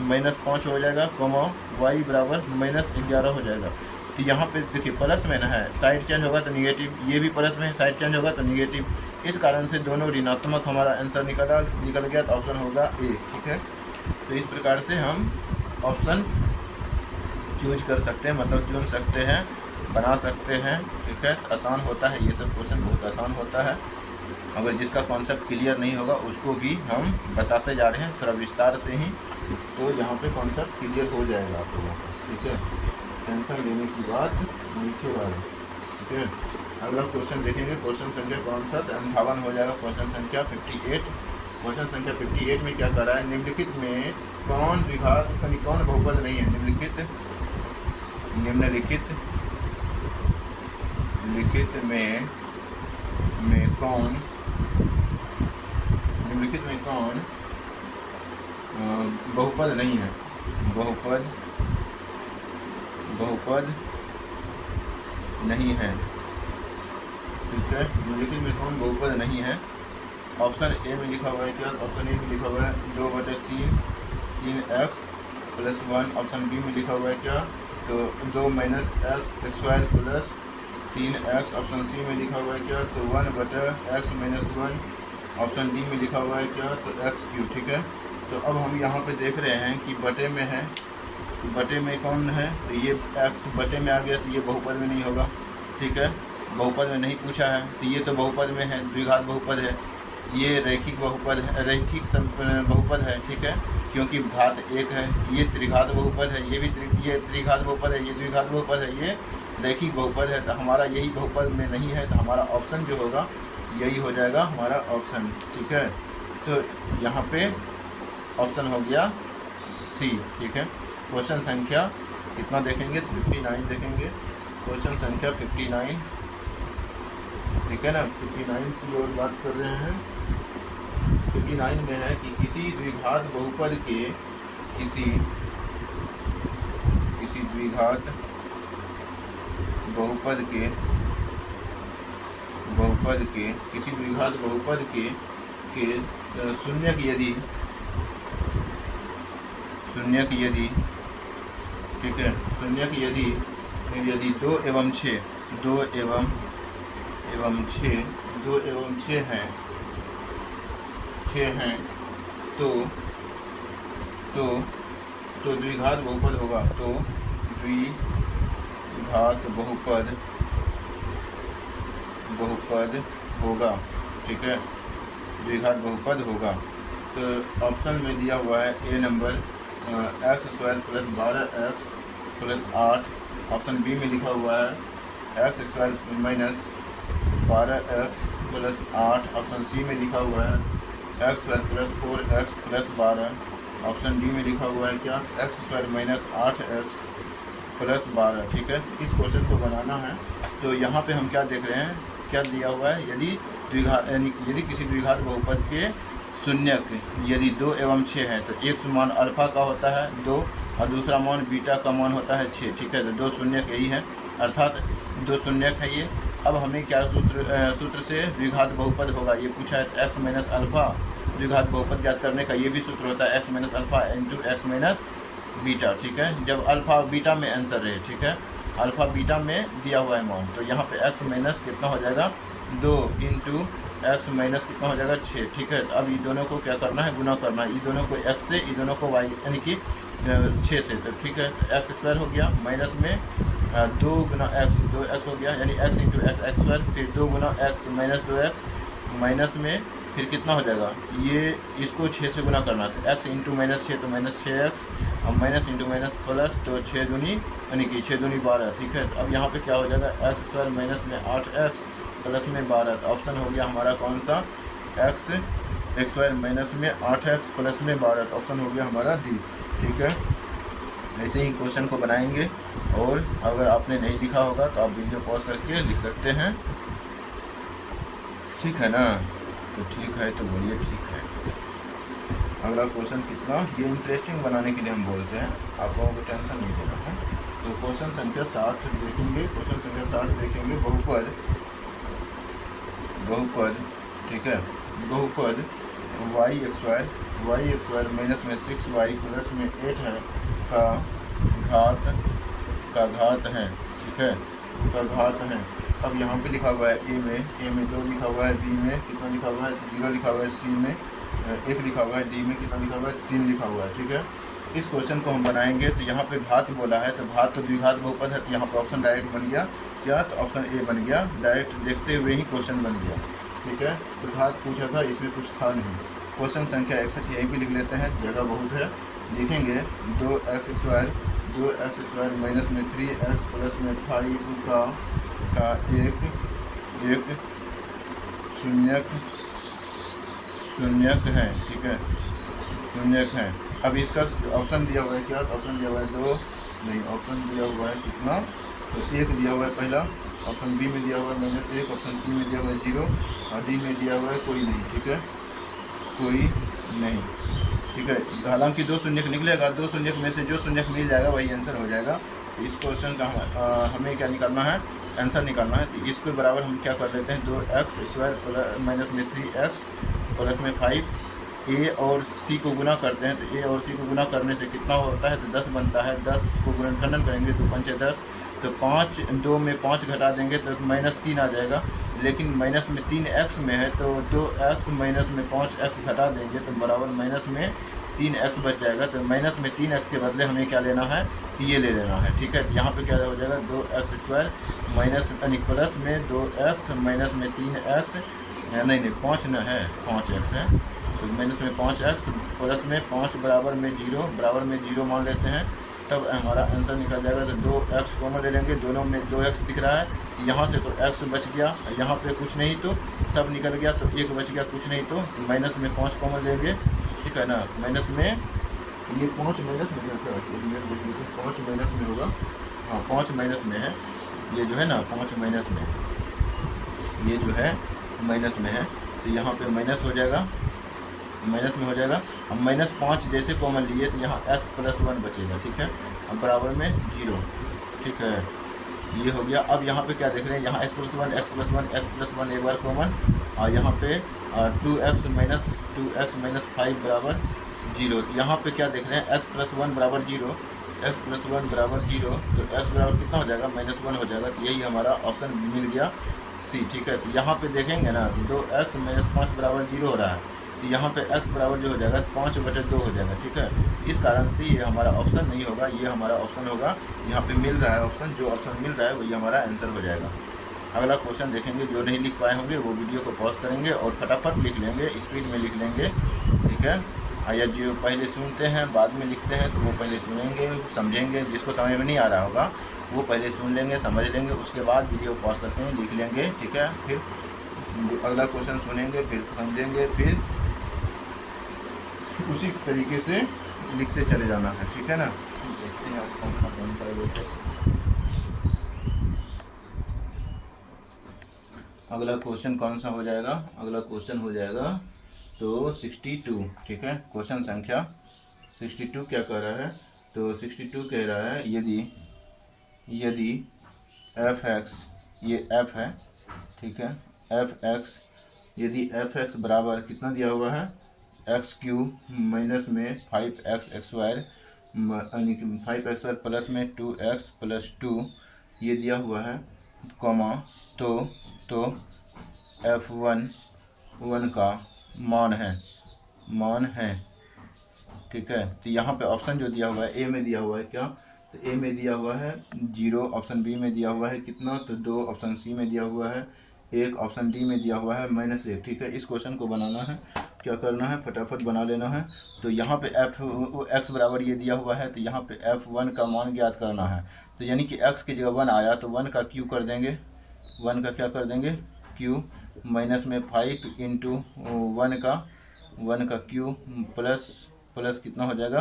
-5 हो जाएगा, कॉमा y बराबर -11 हो जाएगा। तो यहाँ पे देखिए प्लस में ना है, साइड चेंज होगा तो निगेटिव, ये भी प्लस में है, साइड चेंज होगा तो निगेटिव, इस कारण से दोनों ऋणात्मक हमारा आंसर निकल गया, तो ऑप्शन होगा ए। ठीक है, तो इस प्रकार से हम ऑप्शन चूज कर सकते हैं, मतलब चुन सकते हैं, बना सकते हैं। ठीक है, आसान होता है, ये सब क्वेश्चन बहुत आसान होता है। अगर जिसका कॉन्सेप्ट क्लियर नहीं होगा उसको भी हम बताते जा रहे हैं थोड़ा विस्तार से ही, तो यहाँ पे कॉन्सेप्ट क्लियर हो जाएगा आप लोगों को। ठीक है, टेंशन लेने की बात नीचे वाले। ठीक है, अगला क्वेश्चन देखेंगे, क्वेश्चन संख्या कौन सा, 58 हो जाएगा। क्वेश्चन संख्या 58, क्वेश्चन संख्या 58 में क्या कर रहा है, निम्नलिखित में कौन द्विघात यानी कौन बहुपद नहीं है, निम्नलिखित में कौन बहुपद नहीं है, बहुपद नहीं है। तो ठीक है, निम्नलिखित में कौन बहुपद नहीं है? ऑप्शन ए में लिखा हुआ है क्या? ऑप्शन ए में लिखा हुआ है 2/3 3x प्लस 1। ऑप्शन बी में लिखा हुआ है क्या? तो 2 - x² plus 3x। Option C में लिखा हुआ है क्या? तो 1/x - 1। ऑप्शन डी में लिखा हुआ है क्या? तो x³। ठीक है, तो अब हम यहाँ पे देख रहे हैं कि बटे में है, तो बटे में कौन है? तो ये x बटे में आ गया, तो ये बहुपद में नहीं होगा। ठीक है, बहुपद में नहीं पूछा है, तो ये तो बहुपद में है, द्विघात बहुपद है। ये रैखिक बहुपद है, रैखिक बहुपद है। ठीक है, क्योंकि घात 1 है। ये त्रिघात बहुपद है, ये त्रिघात बहुपद है, ये द्विघात बहुपद है, ये रैखिक बहुपद है। तो हमारा यही बहुपद में नहीं है, तो हमारा ऑप्शन जो होगा यही हो जाएगा हमारा ऑप्शन। ठीक है, तो यहाँ पे ऑप्शन हो गया सी। ठीक है, क्वेश्चन संख्या कितना देखेंगे? 59 देखेंगे। क्वेश्चन संख्या 59, ठीक है ना, 59 की ओर बात कर रहे हैं। 59 में है कि किसी द्विघात बहुपद के किसी द्विघात बहुपद के किसी द्विघात बहुपद के शून्यक यदि ठीक है, शून्यक यदि 2 एवं 6 हैं तो द्विघात बहुपद होगा। तो द्विघात बहुपद होगा। ठीक है, द्विघात बहुपद होगा। तो ऑप्शन में दिया हुआ है A number x² plus 12x plus 8। Option B में लिखा हुआ है x² minus 12x plus 8। Option C में लिखा हुआ है x² plus 4x plus 12। Option D में लिखा हुआ है क्या? x² minus 8x plus 12। ठीक है, इस क्वेश्चन को बनाना है। तो यहाँ पे हम क्या देख रहे हैं, क्या दिया हुआ है? यदि किसी द्विघात बहुपद के शून्यक यदि 2 एवं 6 है, तो एक मान अल्फा का होता है 2 और दूसरा मान बीटा का मान होता है 6। ठीक है, तो 2 शून्यक यही है, अर्थात 2 शून्यक है ये। अब हमें क्या सूत्र से द्विघात बहुपद होगा ये पूछा है, तो x माइनस अल्फ़ा द्विघात बहुपद ज्ञात करने का ये भी सूत्र होता है x minus alpha into x minus beta. ठीक है, जब अल्फ़ा बीटा में आंसर रहे। ठीक है, अल्फ़ा बीटा में दिया हुआ है मान, तो यहाँ पे x माइनस कितना हो जाएगा? 2 इंटू x माइनस कितना हो जाएगा? 6। ठीक है, तो अब ये दोनों को क्या करना है? गुना करना है, ये दोनों को x से, ये दोनों को y यानी कि 6 से। तो ठीक है, तो x² हो गया, माइनस में 2 गुना x 2x हो गया, यानी x इंटू x² फिर 2 गुना x माइनस 2x माइनस में फिर कितना हो जाएगा? ये इसको 6 से गुना करना था, x इंटू माइनस 6 तो माइनस 6x और माइनस इंटू माइनस प्लस, तो 6 दूनी यानी कि 6 दूनी 12। ठीक है, तो अब यहाँ पे क्या हो जाएगा? x² माइनस में 8x प्लस में 12। तो ऑप्शन हो गया हमारा कौन सा? x² माइनस में 8x प्लस में 12। तो ऑप्शन हो गया हमारा डी। ठीक है, ऐसे ही क्वेश्चन को बनाएंगे, और अगर आपने नहीं लिखा होगा तो आप वीडियो पॉज करके लिख सकते हैं। ठीक है ना? तो ठीक है, तो बोलिए ठीक है। अगला क्वेश्चन कितना, ये इंटरेस्टिंग बनाने के लिए हम बोलते हैं, आप लोगों को टेंशन नहीं देना है। तो क्वेश्चन संख्या 60 देखेंगे। क्वेश्चन संख्या 60 देखेंगे, बहुपद ठीक है, बहुपद y² माइनस में 6y प्लस में 8 है का घात है। ठीक है, का घात है। अब यहाँ पे लिखा हुआ है ए में 2 लिखा हुआ है, बी में कितना लिखा हुआ है? 0 लिखा हुआ है, सी में 1 लिखा हुआ है, डी में कितना लिखा हुआ है? 3 लिखा हुआ है। ठीक है, इस क्वेश्चन को हम बनाएंगे। तो यहाँ पे घात बोला है, तो घात तो द्विघात बहुपद है, तो यहाँ पे ऑप्शन डायरेक्ट बन गया क्या? तो ऑप्शन ए बन गया, डायरेक्ट देखते हुए ही क्वेश्चन बन गया। ठीक है, तो घात पूछा था, इसमें कुछ था नहीं। क्वेश्चन संख्या 61 यहीं भी लिख लेते हैं, जगह बहुत है। लिखेंगे 2x² माइनस में 3x प्लस में 5 का एक शून्यक है। ठीक है, शून्यक है। अब इसका ऑप्शन दिया हुआ है क्या? ऑप्शन दिया हुआ है 2 नहीं, ऑप्शन दिया हुआ है कितना? तो 1 दिया हुआ है पहला, ऑप्शन बी में दिया हुआ है -1, ऑप्शन सी में दिया हुआ है 0 और डी में दिया हुआ है कोई नहीं। ठीक है, कोई नहीं। ठीक है, हालांकि 2 शून्यक निकलेगा, 2 शून्यक में से जो शून्यक मिल जाएगा वही आंसर हो जाएगा। इस क्वेश्चन का हमें क्या निकालना है? आंसर निकालना है। तो इसके बराबर हम क्या कर लेते हैं, 2x² माइनस में 3x प्लस में 5, ए और सी को गुना करते हैं। तो ए और सी को गुना करने से कितना होता है, तो 10 बनता है। 10 को गुणनखंडन करेंगे तो 5 × 10, तो 5 2 में 5 घटा देंगे तो -3 आ जाएगा। लेकिन माइनस में 3x में है, तो 2x माइनस में 5x घटा देंगे तो बराबर माइनस में 3x बच जाएगा। तो माइनस में 3x के बदले हमें क्या लेना है, तो ये ले लेना है। ठीक है, तो यहाँ पे क्या हो जाएगा, 2x² माइनस प्लस में 2x माइनस में 3x, नहीं 5 न है, 5x है, तो माइनस में 5x प्लस में 5 बराबर में 0, बराबर में 0 मान लेते हैं, तब हमारा आंसर निकल जाएगा। तो 2x कॉमन ले लेंगे, दोनों में 2x दिख रहा है, यहाँ से तो x बच गया, यहाँ पे कुछ नहीं तो सब निकल गया, तो 1 बच गया, कुछ नहीं तो माइनस में 5 कॉमन लेंगे। ठीक है ना, माइनस में ये 5 माइनस में क्या है, 5 माइनस में होगा, हाँ 5 माइनस में है, ये जो है ना 5 माइनस में, ये जो है माइनस में है, तो यहाँ पे माइनस हो जाएगा, माइनस में हो जाएगा। अब -5 जैसे कॉमन लिए तो यहाँ x + 1 बचेगा। ठीक है, अब बराबर में 0। ठीक है, ये हो गया। अब यहाँ पे क्या देख रहे हैं, यहाँ x + 1 x + 1 x + 1 एक बार कॉमन, और यहाँ पे 2x - 5 बराबर 0। तो यहाँ पे क्या देख रहे हैं, x + 1 बराबर 0, x + 1 बराबर 0, तो x बराबर कितना हो जाएगा, -1 हो जाएगा। तो यही हमारा ऑप्शन मिल गया सी। ठीक है, तो यहाँ पे देखेंगे ना, 2x - 5 बराबर 0 हो रहा है, तो यहाँ पे x बराबर जो हो जाएगा 5/2 हो जाएगा। ठीक है, इस कारण से ये हमारा ऑप्शन नहीं होगा, ये हमारा ऑप्शन होगा, यहाँ पे मिल रहा है ऑप्शन, जो ऑप्शन मिल रहा है वही हमारा आंसर हो जाएगा। अगला क्वेश्चन देखेंगे, जो नहीं लिख पाए होंगे वो वीडियो को पॉज करेंगे और फटाफट लिख लेंगे, स्पीड में लिख लेंगे। ठीक है, या जो पहले सुनते हैं बाद में लिखते हैं तो वो पहले सुनेंगे समझेंगे, जिसको समझ में नहीं आ रहा होगा वो पहले सुन लेंगे समझ लेंगे, उसके बाद वीडियो पॉज करके लिख लेंगे। ठीक है, फिर अगला क्वेश्चन सुनेंगे, फिर समझेंगे, फिर उसी तरीके से लिखते चले जाना है। ठीक है ना, देखते हैं पंखा बंद कर देते। अगला क्वेश्चन कौन सा हो जाएगा, अगला क्वेश्चन हो जाएगा तो 62। ठीक है, क्वेश्चन संख्या 62 क्या कह रहा है, तो 62 कह रहा है, यदि f(x), ये f है, ठीक है, f(x), यदि f(x) बराबर कितना दिया हुआ है, x³ माइनस में 5x² यानी कि 5x² प्लस में 2x + 2 ये दिया हुआ है, कॉमा, तो f(1) का मान है। ठीक है, तो यहाँ पे ऑप्शन जो दिया हुआ है, ए में दिया हुआ है क्या, तो ए में दिया हुआ है 0, ऑप्शन बी में दिया हुआ है कितना, तो 2, ऑप्शन सी में दिया हुआ है 1, ऑप्शन डी में दिया हुआ है -1। ठीक है, इस क्वेश्चन को बनाना है, क्या करना है, फटाफट बना लेना है। तो यहाँ पे x बराबर ये दिया हुआ है, तो यहाँ पे f(1) का मान ज्ञात करना है। तो यानी कि x की जगह 1 आया तो 1 का क्यू कर देंगे, 1 का क्या कर देंगे, क्यू, माइनस में 5 × 1 का क्यू प्लस कितना हो जाएगा,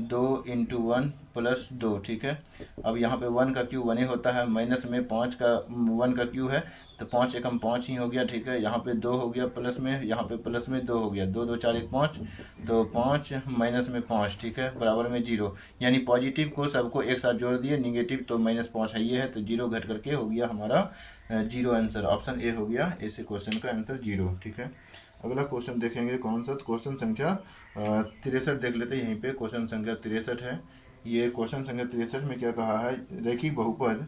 2 × 1 + 2। ठीक है, अब यहाँ पे 1 का क्यू 1 ही होता है, माइनस में 5 का 1 का क्यू है, तो 5 एकम 5 ही हो गया। ठीक है, यहाँ पे 2 हो गया प्लस में, यहाँ पे प्लस में 2 हो गया, 2 2 4 1 5, तो 5 माइनस में 5। ठीक है, बराबर में 0, यानी पॉजिटिव को सबको एक साथ जोड़ दिए, निगेटिव तो -5 है, ये है, तो 0 घट करके हो गया हमारा 0 आंसर, ऑप्शन ए हो गया, ऐसे क्वेश्चन का आंसर 0। ठीक है, अगला क्वेश्चन देखेंगे कौन सा, क्वेश्चन संख्या 63 देख लेते हैं। यहीं पे क्वेश्चन संख्या 63 है। ये क्वेश्चन संख्या 63 में क्या कहा है, रैखिक बहुपद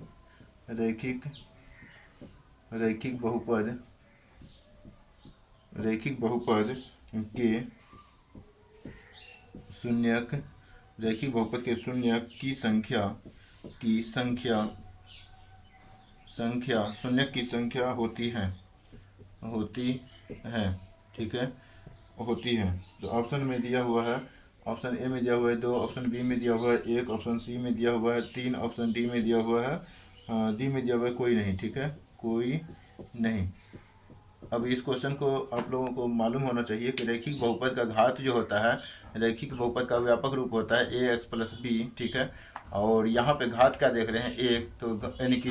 के शून्य की संख्या होती है। तो ऑप्शन में दिया हुआ है, ऑप्शन ए में दिया हुआ है 2, ऑप्शन बी में दिया हुआ है 1, ऑप्शन सी में दिया हुआ है 3, ऑप्शन डी में दिया हुआ है डी में दिया हुआ है कोई नहीं। ठीक है, कोई नहीं। अब इस क्वेश्चन को आप लोगों को मालूम होना चाहिए कि रैखिक बहुपद का घात जो होता है, रैखिक बहुपद का व्यापक रूप होता है ax + b। ठीक है, और यहाँ पे घात क्या देख रहे हैं, एक, तो यानी कि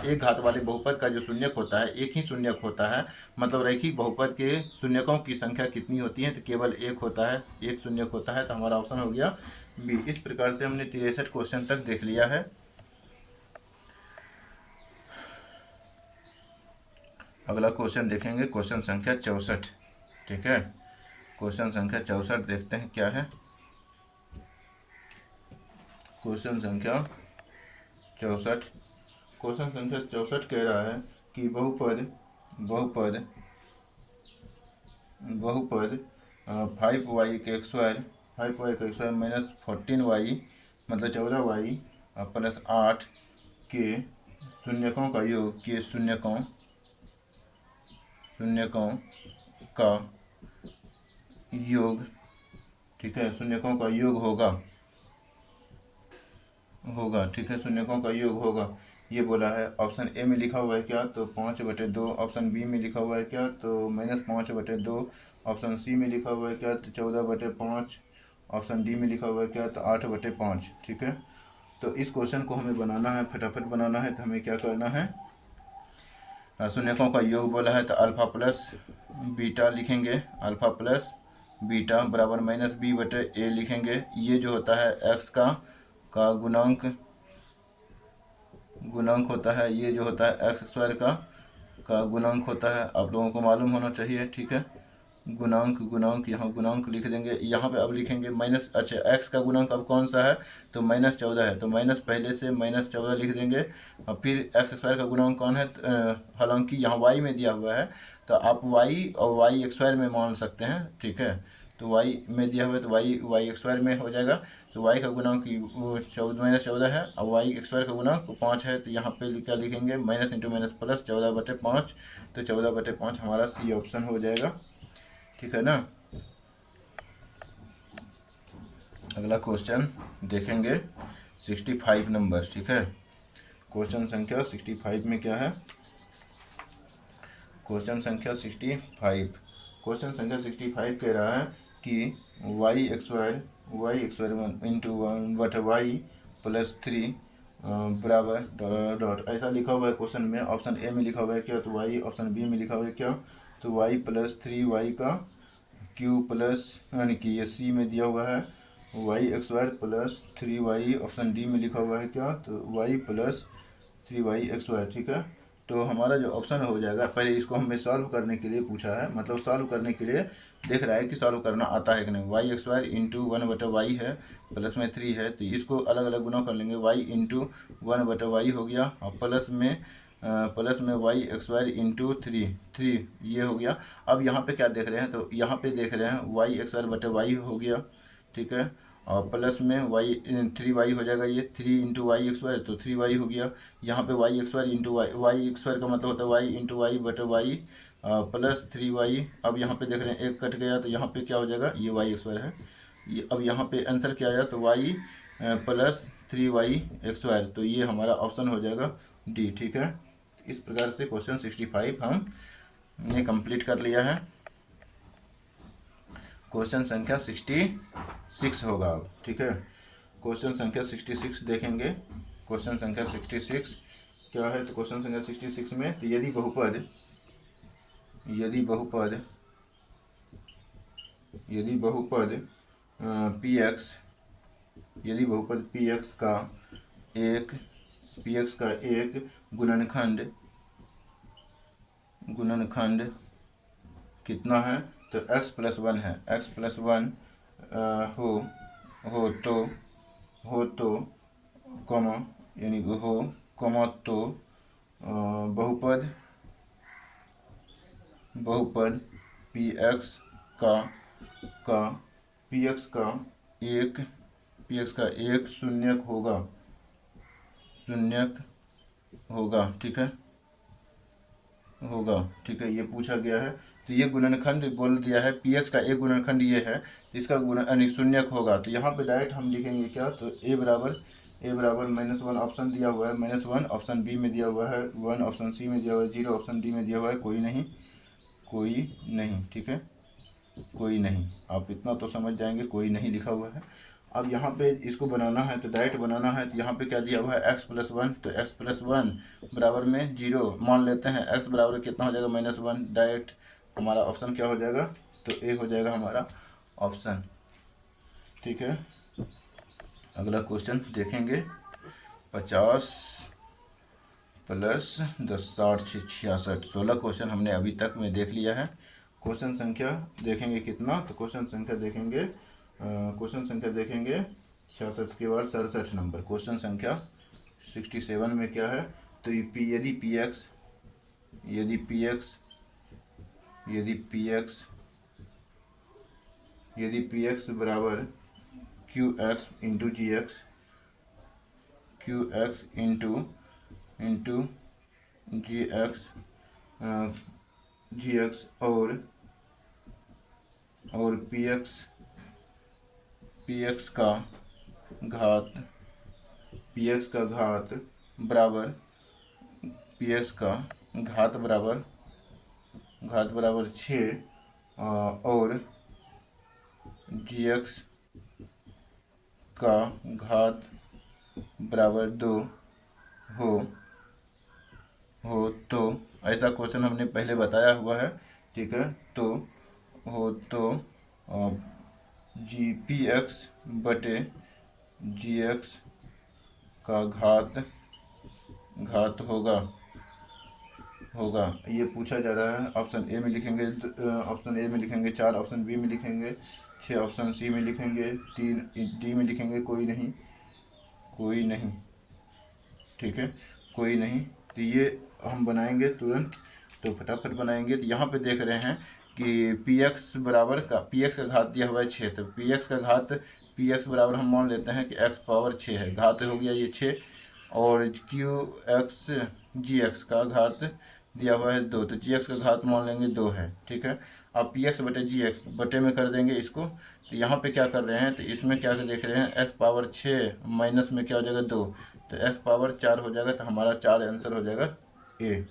एक घात वाले बहुपद का जो शून्यक होता है एक ही शून्यक होता है, मतलब रैखिक बहुपद के शून्यकों की संख्या कितनी होती है, तो केवल एक होता है, एक शून्यक होता है, तो हमारा ऑप्शन हो गया बी। इस प्रकार से हमने 63 क्वेश्चन तक देख लिया है। अगला क्वेश्चन देखेंगे, क्वेश्चन संख्या 64। ठीक है, क्वेश्चन संख्या 64 देखते हैं क्या है। क्वेश्चन संख्या 64, क्वेश्चन संख्या 64 कह रहा है कि बहुपद बहुपद बहुपद 5y के स्क्वायर 5y के स्क्वायर माइनस 14y मतलब 14y प्लस 8 के शून्यकों का योग, के शून्यकों का योग, ठीक है, शून्यकों का योग होगा, ठीक है, शून्यकों का योग होगा, ये बोला है। ऑप्शन ए में लिखा हुआ है क्या, तो 5/2। ऑप्शन बी में लिखा हुआ है क्या, तो -5/2। ऑप्शन सी में लिखा हुआ है क्या, तो 14/5। ऑप्शन डी में लिखा हुआ है क्या, तो 8/5। ठीक है, तो इस क्वेश्चन को हमें बनाना है, फटाफट बनाना है। तो हमें क्या करना है, शून्यकों का योग बोला है तो अल्फा प्लस बीटा लिखेंगे, अल्फा प्लस बीटा बराबर -b/a लिखेंगे। ये जो होता है x का गुणांक होता है, ये जो होता है एक्स स्क्वायर का गुणांक होता है, आप लोगों को मालूम होना चाहिए। ठीक है, गुणांक यहाँ गुणांक लिख देंगे। यहाँ पे अब लिखेंगे माइनस, अच्छा एक्स का गुणांक अब कौन सा है, तो -14 है, तो माइनस पहले से -14 लिख देंगे। और फिर एक्स स्क्वायर का गुणांक कौन है, हालांकि यहाँ वाई में दिया हुआ है तो आप वाई और वाई स्क्वायर में मान सकते हैं। ठीक है, तो वाई में दिया हुआ है तो वाई स्क्वायर में हो जाएगा। तो वाई का गुणांक -14 है और वाई स्क्वायर का गुणांक 5 है। तो यहाँ पे क्या लिखेंगे, माइनस इंटू माइनस प्लस 14/5। तो 14/5 हमारा सी ऑप्शन हो जाएगा। ठीक है ना। अगला क्वेश्चन देखेंगे 65 नंबर। ठीक है, क्वेश्चन संख्या 65 में क्या है, क्वेश्चन संख्या 65, क्वेश्चन संख्या 65 कह रहा है कि वाई स्क्वायर 1/y प्लस 3 बराबर डॉट ऐसा लिखा हुआ है क्वेश्चन में। ऑप्शन ए में लिखा हुआ है क्या, तो वाई। ऑप्शन बी में लिखा हुआ है क्या, तो वाई प्लस 3y का क्यू प्लस, यानी कि ये सी में दिया हुआ है y² plus 3y। Option D में लिखा हुआ है क्या, तो y प्लस 3y²। ठीक है, तो हमारा जो ऑप्शन हो जाएगा, पहले इसको हमें सॉल्व करने के लिए पूछा है, मतलब सॉल्व करने के लिए देख रहा है कि सॉल्व करना आता है कि नहीं। y² इंटू 1/y है, प्लस में 3 है, तो इसको अलग अलग गुना कर लेंगे। y इंटू 1/y हो गया और प्लस में y² इंटू 3 ये हो गया। अब यहाँ पे क्या देख रहे हैं, तो यहाँ पे देख रहे हैं y² हो गया। ठीक है, और प्लस में 3y हो जाएगा, ये 3 इंटू y² तो 3y हो गया। यहाँ पे y² इंटू y² का मतलब होता है y into y/y plus 3y। अब यहाँ पे देख रहे हैं एक कट गया, तो यहाँ पे क्या हो जाएगा, ये y² है। ये अब यहाँ पे आंसर क्या आया, तो y प्लस 3y²। तो ये हमारा ऑप्शन हो जाएगा डी। ठीक है, इस प्रकार से क्वेश्चन 65 हमने कंप्लीट कर लिया है। क्वेश्चन संख्या 66 होगा अब। ठीक है, क्वेश्चन संख्या 66 देखेंगे। क्वेश्चन संख्या 66 क्या है, तो क्वेश्चन संख्या 66 में तो यदि बहुपद px का एक गुणनखंड कितना है, तो x+1 है, x+1 हो तो कॉमा, यानी हो कॉमा तो बहुपद px का एक शून्यक होगा। ठीक है, ये पूछा गया है। तो ये गुणनखंड बोल दिया है, px का एक गुणनखंड ये है, इसका गुण शून्यक होगा। तो यहाँ पे डायरेक्ट हम लिखेंगे क्या, तो a बराबर -1 ऑप्शन दिया हुआ है, -1 ऑप्शन बी में दिया हुआ है, 1 ऑप्शन सी में दिया हुआ है, 0 ऑप्शन डी में दिया हुआ है, कोई नहीं। ठीक है, कोई नहीं, आप इतना तो समझ जाएंगे, कोई नहीं लिखा हुआ है। अब यहाँ पे इसको बनाना है, तो डायरेक्ट बनाना है। तो यहाँ पे क्या दिया हुआ है, x+1, तो x+1 बराबर में 0 मान लेते हैं। x बराबर कितना हो जाएगा, -1। डायरेक्ट हमारा ऑप्शन क्या हो जाएगा, तो ए हो जाएगा हमारा ऑप्शन। ठीक है, अगला क्वेश्चन देखेंगे 50 प्लस 10 60 66 16 क्वेश्चन हमने अभी तक में देख लिया है। क्वेश्चन संख्या देखेंगे कितना, तो क्वेश्चन संख्या देखेंगे 66 के बाद 67 नंबर। क्वेश्चन संख्या 67 में क्या है, तो यदि पी एक्स बराबर क्यू एक्स इंटू जी एक्स जी एक्स और पी एक्स का घात बराबर 6 और जी एक्स का घात बराबर 2 हो तो ऐसा क्वेश्चन हमने पहले बताया हुआ है, ठीक है। तो जी पी एक्स बटे जी एक्स का घात होगा ये पूछा जा रहा है। ऑप्शन ए में लिखेंगे 4, ऑप्शन बी में लिखेंगे 6, ऑप्शन सी में लिखेंगे 3, डी में लिखेंगे कोई नहीं, ठीक है, कोई नहीं। तो ये हम बनाएंगे तुरंत, तो फटाफट बनाएंगे। तो यहाँ पे देख रहे हैं कि पी एक्स का घात दिया हुआ है 6, तो पी एक्स बराबर हम मान लेते हैं कि x पावर 6 है, घात हो गया ये 6, और क्यू एक्स जी एक्स का घात दिया हुआ है 2, तो जी एक्स का घात मान लेंगे 2 है, ठीक है। अब पी एक्स बटे जी एक्स बटे में कर देंगे इसको। तो यहाँ पे क्या कर रहे हैं, तो इसमें क्या देख रहे हैं, x पावर 6 माइनस में क्या हो जाएगा 2, तो x पावर 4 हो जाएगा। तो हमारा 4 आंसर हो जाएगा ए।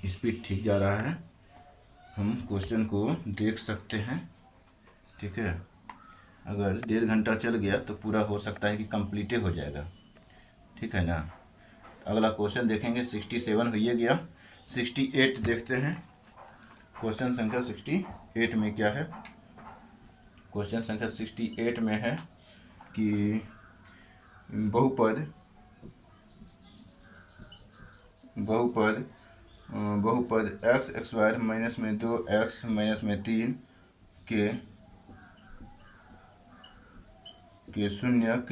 स्पीड ठीक जा रहा है, हम क्वेश्चन को देख सकते हैं, ठीक है। अगर 1.5 घंटा चल गया तो पूरा हो सकता है कि कंप्लीट हो जाएगा, ठीक है ना। अगला क्वेश्चन देखेंगे 67 हो गया, 68 देखते हैं। क्वेश्चन संख्या 68 में क्या है, क्वेश्चन संख्या 68 में है कि बहुपद एक्स स्क्वायर माइनस में 2x माइनस में 3 के शून्यक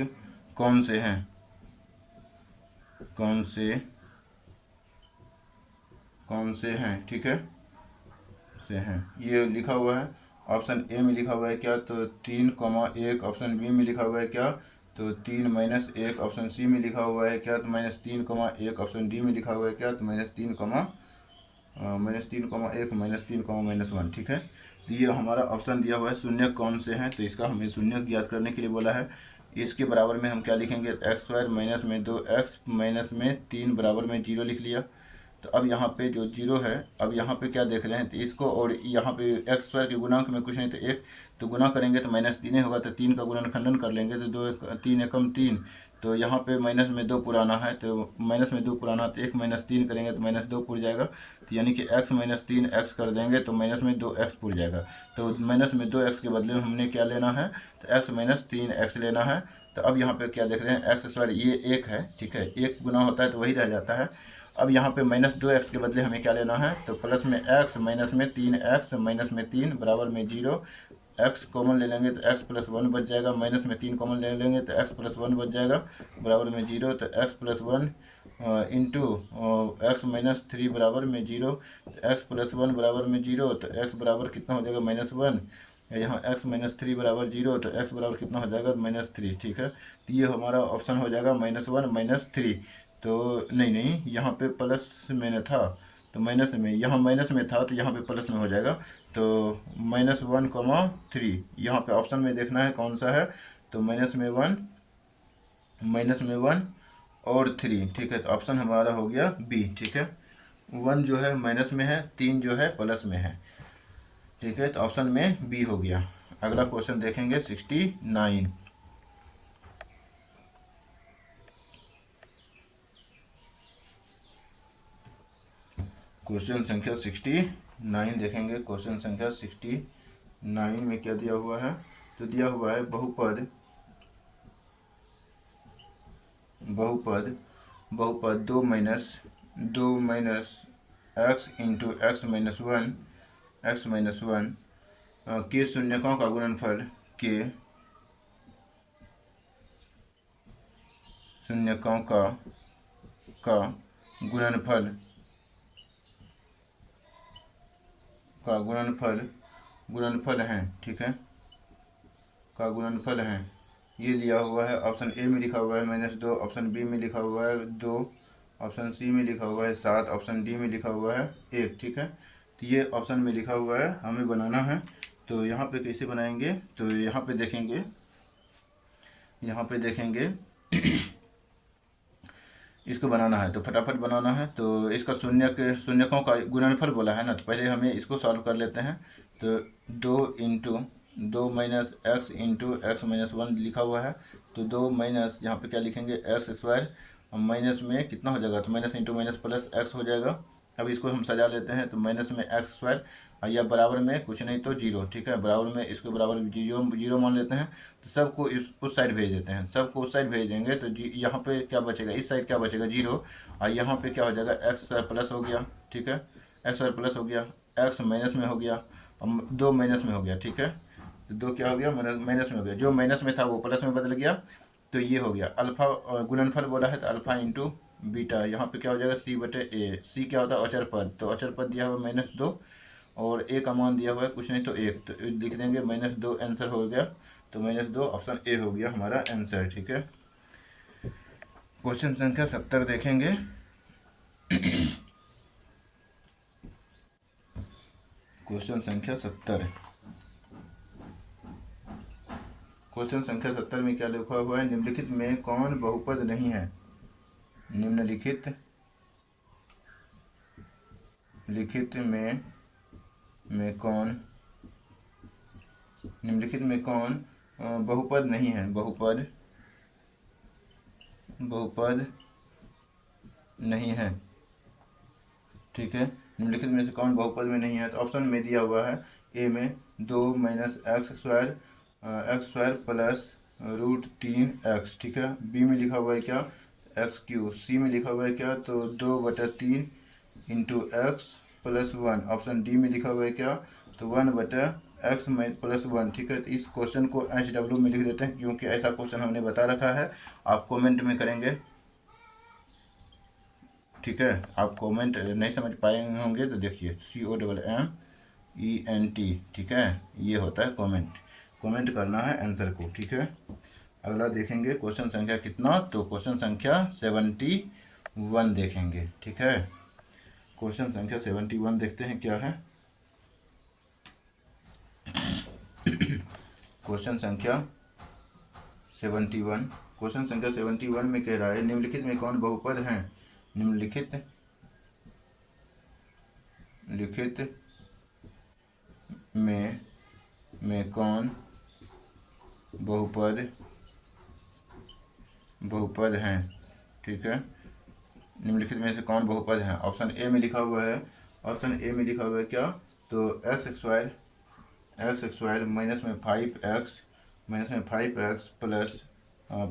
कौन से हैं, ठीक है, से हैं। ये लिखा हुआ है, ऑप्शन ए में लिखा हुआ है क्या, तो 3,1, ऑप्शन बी में लिखा हुआ है क्या, तो 3 माइनस 1, ऑप्शन सी में लिखा हुआ है क्या, तो -3,1, ऑप्शन डी में लिखा हुआ है क्या, तो -3,1 -1, ठीक है। तो ये हमारा ऑप्शन दिया हुआ है शून्य कौन से हैं, तो इसका हमें शून्य ज्ञात करने के लिए बोला है। इसके बराबर में हम क्या लिखेंगे, एक्स स्क्वायर माइनस में 2x माइनस में 3 बराबर में 0 लिख लिया। तो अब यहाँ पे जो 0 है, अब यहाँ पे क्या देख रहे हैं, तो इसको और यहाँ पे एक्स स्क्वायर के गुणांक में कुछ नहीं, तो 1 तो गुना करेंगे तो -3 होगा, तो 3 का गुणनखंडन कर लेंगे तो 3 एकम 3, तो यहाँ पे माइनस में 2 पुराना है, तो माइनस में 2 पुराना, तो 1 - 3 करेंगे तो -2 पुर जाएगा, तो यानी कि x - 3 x कर देंगे तो माइनस में 2x पुर जाएगा। तो माइनस में 2x के बदले में हमने क्या लेना है, तो x - 3x लेना है। तो अब यहाँ पे क्या देख रहे हैं, एक्स स्क्वायर ये 1 है, ठीक है, 1 गुना होता है तो वही रह जाता है। अब यहाँ पे -2x के बदले हमें क्या लेना है, तो प्लस में x माइनस में 3x माइनस में 3 बराबर में 0, x कॉमन ले लेंगे तो x + 1 बच जाएगा, माइनस में 3 कॉमन ले लेंगे तो x + 1 बच जाएगा बराबर में 0, तो x + 1 इंटू x - 3 बराबर में 0, तो x + 1 बराबर में 0, तो x बराबर कितना हो जाएगा -1, यहाँ x - 3 बराबर 0, तो x बराबर कितना हो जाएगा -3, ठीक है। तो ये हमारा ऑप्शन हो जाएगा -1 -3। तो नहीं यहाँ पे प्लस में न था तो माइनस में, यहाँ माइनस में था तो यहाँ पे प्लस में हो जाएगा, तो -1,3 यहाँ पे ऑप्शन में देखना है कौन सा है, तो -1 और 3, ठीक है। तो ऑप्शन हमारा हो गया बी, ठीक है। 1 जो है माइनस में है, 3 जो है प्लस में है, ठीक है, तो ऑप्शन में बी हो गया। अगला क्वेश्चन देखेंगे 69। क्वेश्चन संख्या 69 देखेंगे। क्वेश्चन संख्या 69 में क्या दिया हुआ है? तो दिया हुआ है बहुपद बहुपद 2 minus x into x minus one के शून्यकों का गुणनफल के शून्यकों का गुणनफल है, ठीक है, का गुणनफल है। ये दिया हुआ है। ऑप्शन ए में लिखा हुआ है -2, ऑप्शन बी में लिखा हुआ है 2, ऑप्शन सी में लिखा हुआ है 7, ऑप्शन डी में लिखा हुआ है 1, ठीक है। तो ये ऑप्शन में लिखा हुआ है, हमें बनाना है। तो यहाँ पे कैसे बनाएंगे? तो यहाँ पे देखेंगे इसको बनाना है, तो फटाफट बनाना है। तो इसका शून्यकों का गुणनफल बोला है ना, तो पहले हमें इसको सॉल्व कर लेते हैं। तो 2 minus x into x minus 1 लिखा हुआ है। तो 2 माइनस यहाँ पे क्या लिखेंगे एक्स स्क्वायर, माइनस में कितना हो जाएगा? तो minus into minus plus x हो जाएगा। अब इसको हम सजा लेते हैं। तो माइनस में एक्स स्क्वायर या बराबर में कुछ नहीं तो 0, ठीक है। बराबर में इसको बराबर 0 मान लेते हैं। तो सबको उस साइड भेज देते हैं। सबको उस साइड भेज देंगे तो यहाँ पे क्या बचेगा? इस साइड क्या बचेगा? 0। और यहाँ पे क्या हो जाएगा? एक्स स्क्वायर प्लस हो गया, ठीक है, एक्स स्क्वायर प्लस हो गया, एक्स माइनस में हो गया और 2 माइनस में हो गया, ठीक है। तो 2 क्या हो गया? माइनस में हो गया। जो माइनस में था वो प्लस में बदल गया। तो ये हो गया अल्फा, गुणनफल बोला है तो अल्फा इंटू बीटा। यहाँ पे क्या हो जाएगा? c/a। सी क्या होता है? अचर पद। तो अचर पद दिया हुआ -2 और ए का मान दिया हुआ है कुछ नहीं तो 1, तो लिख देंगे -2 आंसर हो गया। तो -2 ऑप्शन ए हो गया हमारा आंसर, ठीक है। क्वेश्चन संख्या 70 देखेंगे। क्वेश्चन संख्या 70 में क्या लिखा हुआ है? निम्नलिखित में कौन बहुपद नहीं है? निम्नलिखित में कौन बहुपद नहीं है? बहुपद नहीं है, ठीक है। निम्नलिखित में से कौन बहुपद में नहीं है? तो ऑप्शन में दिया हुआ है ए में 2 minus x square plus √3x, ठीक है। बी में लिखा हुआ है क्या? x3। सी में लिखा हुआ है क्या? तो 2/3 into x plus 1। Option D में लिखा हुआ है क्या? तो 1/x प्लस 1, ठीक है। तो इस क्वेश्चन को HW में लिख देते हैं क्योंकि ऐसा क्वेश्चन हमने बता रखा है। आप कमेंट में करेंगे, ठीक है। आप कमेंट नहीं समझ पाएंगे होंगे तो देखिए COMMENT, ठीक है। ये होता है कमेंट करना है आंसर को, ठीक है। अगला देखेंगे क्वेश्चन संख्या कितना? तो क्वेश्चन संख्या 71 देखेंगे, ठीक है। क्वेश्चन संख्या 71 देखते हैं क्या है। क्वेश्चन संख्या 71 में कह रहा है निम्नलिखित में कौन बहुपद हैं? निम्नलिखित में कौन बहुपद हैं, ठीक है। निम्नलिखित में से कौन बहुपद हैं? ऑप्शन ए में लिखा हुआ है क्या? तो एक्स स्क्वायर माइनस में 5x plus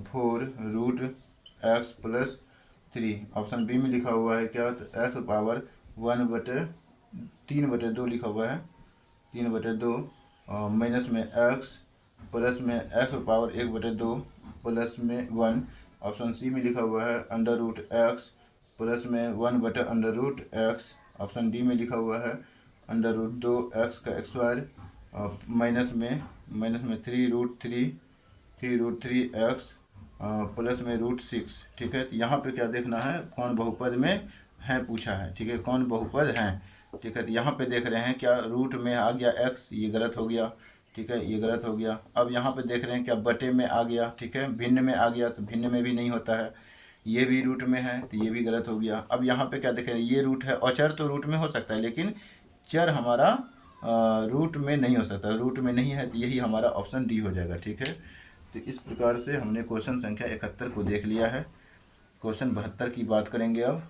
4√x plus 3। Option B में लिखा हुआ है क्या? तो x पावर 3/2 लिखा हुआ है, 3/2 माइनस में x प्लस में x पावर 1/2 प्लस में 1। ऑप्शन सी में लिखा हुआ है √x प्लस में 1/√x। ऑप्शन डी में लिखा हुआ है √2x का स्क्वायर माइनस में 3√3x प्लस में √6, ठीक है। तो यहाँ पे क्या देखना है? कौन बहुपद में है पूछा है, ठीक है। कौन बहुपद हैं, ठीक है। तो यहाँ पे देख रहे हैं क्या रूट में आ गया x, ये गलत हो गया, ठीक है, ये गलत हो गया। अब यहाँ पे देख रहे हैं क्या बटे में आ गया, ठीक है, भिन्न में आ गया, तो भिन्न में भी नहीं होता है। ये भी रूट में है तो ये भी गलत हो गया। अब यहाँ पे क्या देख रहे हैं? ये रूट है, अचर तो रूट में हो सकता है लेकिन चर हमारा रूट में नहीं हो सकता, रूट में नहीं है, तो यही हमारा ऑप्शन डी हो जाएगा, ठीक है। तो इस प्रकार से हमने क्वेश्चन संख्या 71 को देख लिया है। क्वेश्चन 72 की बात करेंगे अब।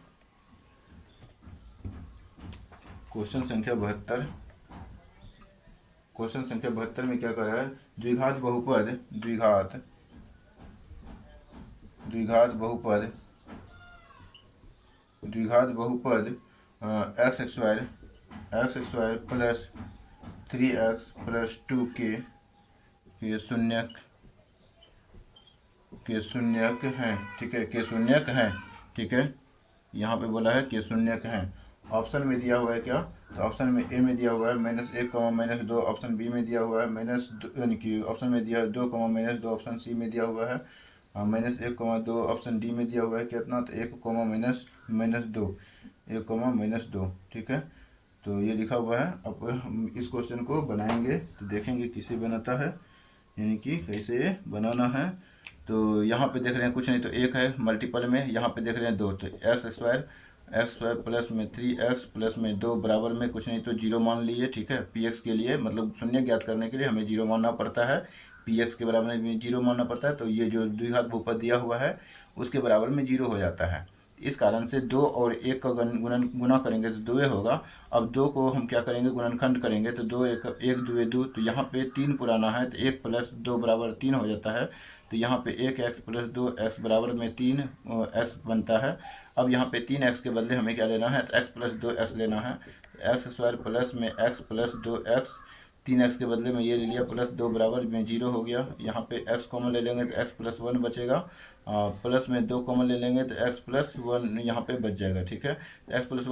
क्वेश्चन संख्या 72। क्वेश्चन संख्या 72 में क्या कर रहा है, द्विघात बहुपद द्विघात बहुपद x square plus 3x plus 2k के शून्यक हैं, ठीक है, के शून्यक हैं, ठीक है। यहाँ पे बोला है के शून्यक हैं। ऑप्शन में दिया हुआ है क्या, तो ऑप्शन में ए में दिया हुआ है -1, -2, ऑप्शन बी में दिया हुआ है -2, यानी कि ऑप्शन में दिया है 2, -2, ऑप्शन सी में दिया हुआ है -1, 2, ऑप्शन डी में दिया हुआ है कितना, तो 1, -2, 1, -2, ठीक है। तो ये लिखा हुआ है। अब हम इस क्वेश्चन को बनाएंगे तो देखेंगे कैसे बनाता है, यानी कि कैसे बनाना है। तो यहाँ पे देख रहे हैं कुछ नहीं तो 1 है मल्टीपल में, यहाँ पे देख रहे हैं 2, तो एक्स स्क्वायर प्लस में 3x प्लस में 2 बराबर में कुछ नहीं तो 0 मान लिए, ठीक है। px के लिए मतलब शून्य ज्ञात करने के लिए हमें 0 मानना पड़ता है, px के बराबर में 0 मानना पड़ता है। तो ये जो द्विघात बहुपद दिया हुआ है उसके बराबर में 0 हो जाता है। इस कारण से 2 और 1 का गुना करेंगे तो 2 होगा। अब 2 को हम क्या करेंगे, गुणनखंड करेंगे तो 2 1 2 2, तो यहाँ पे 3 पुराना है तो 1 प्लस 2 बराबर 3 हो जाता है। तो यहाँ पे 1x प्लस 2x बराबर में 3x बनता है। अब यहाँ पे 3x के बदले हमें क्या लेना है, तो x प्लस 2x लेना है। एक्स स्क्वायर प्लस में x प्लस 2x, 3x के बदले में ये ले लिया, प्लस 2 बराबर में 0 हो गया। यहाँ पे x कॉमन ले लेंगे तो x प्लस 1 बचेगा, प्लस में 2 कॉमन ले लेंगे तो x प्लस 1 यहाँ पे बच जाएगा, ठीक है। x प्लस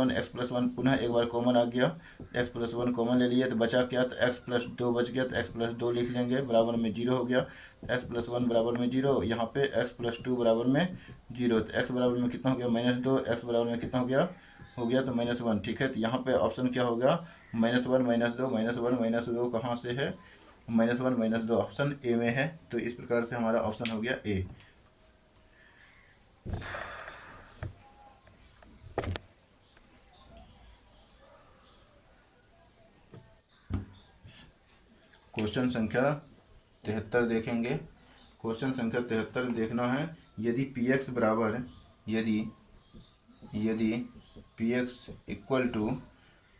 1 पुनः एक बार कॉमन आ गया, x प्लस 1 कॉमन ले लिया तो बचा क्या, तो x प्लस 2 बच गया, तो x प्लस 2 लिख लेंगे, बराबर में 0 हो गया। x प्लस 1 बराबर में 0, यहाँ पे x प्लस 2 बराबर में 0, तो x बराबर में कितना हो गया -2, x बराबर में कितना हो गया तो -1, ठीक है। तो यहाँ पे ऑप्शन क्या होगा, -1 -2 -2 कहाँ से है, -1 -2 ऑप्शन ए में है। तो इस प्रकार से हमारा ऑप्शन हो गया ए। क्वेश्चन संख्या 73 देखेंगे। क्वेश्चन संख्या 73 देखना है, यदि px बराबर यदि px इक्वल टू,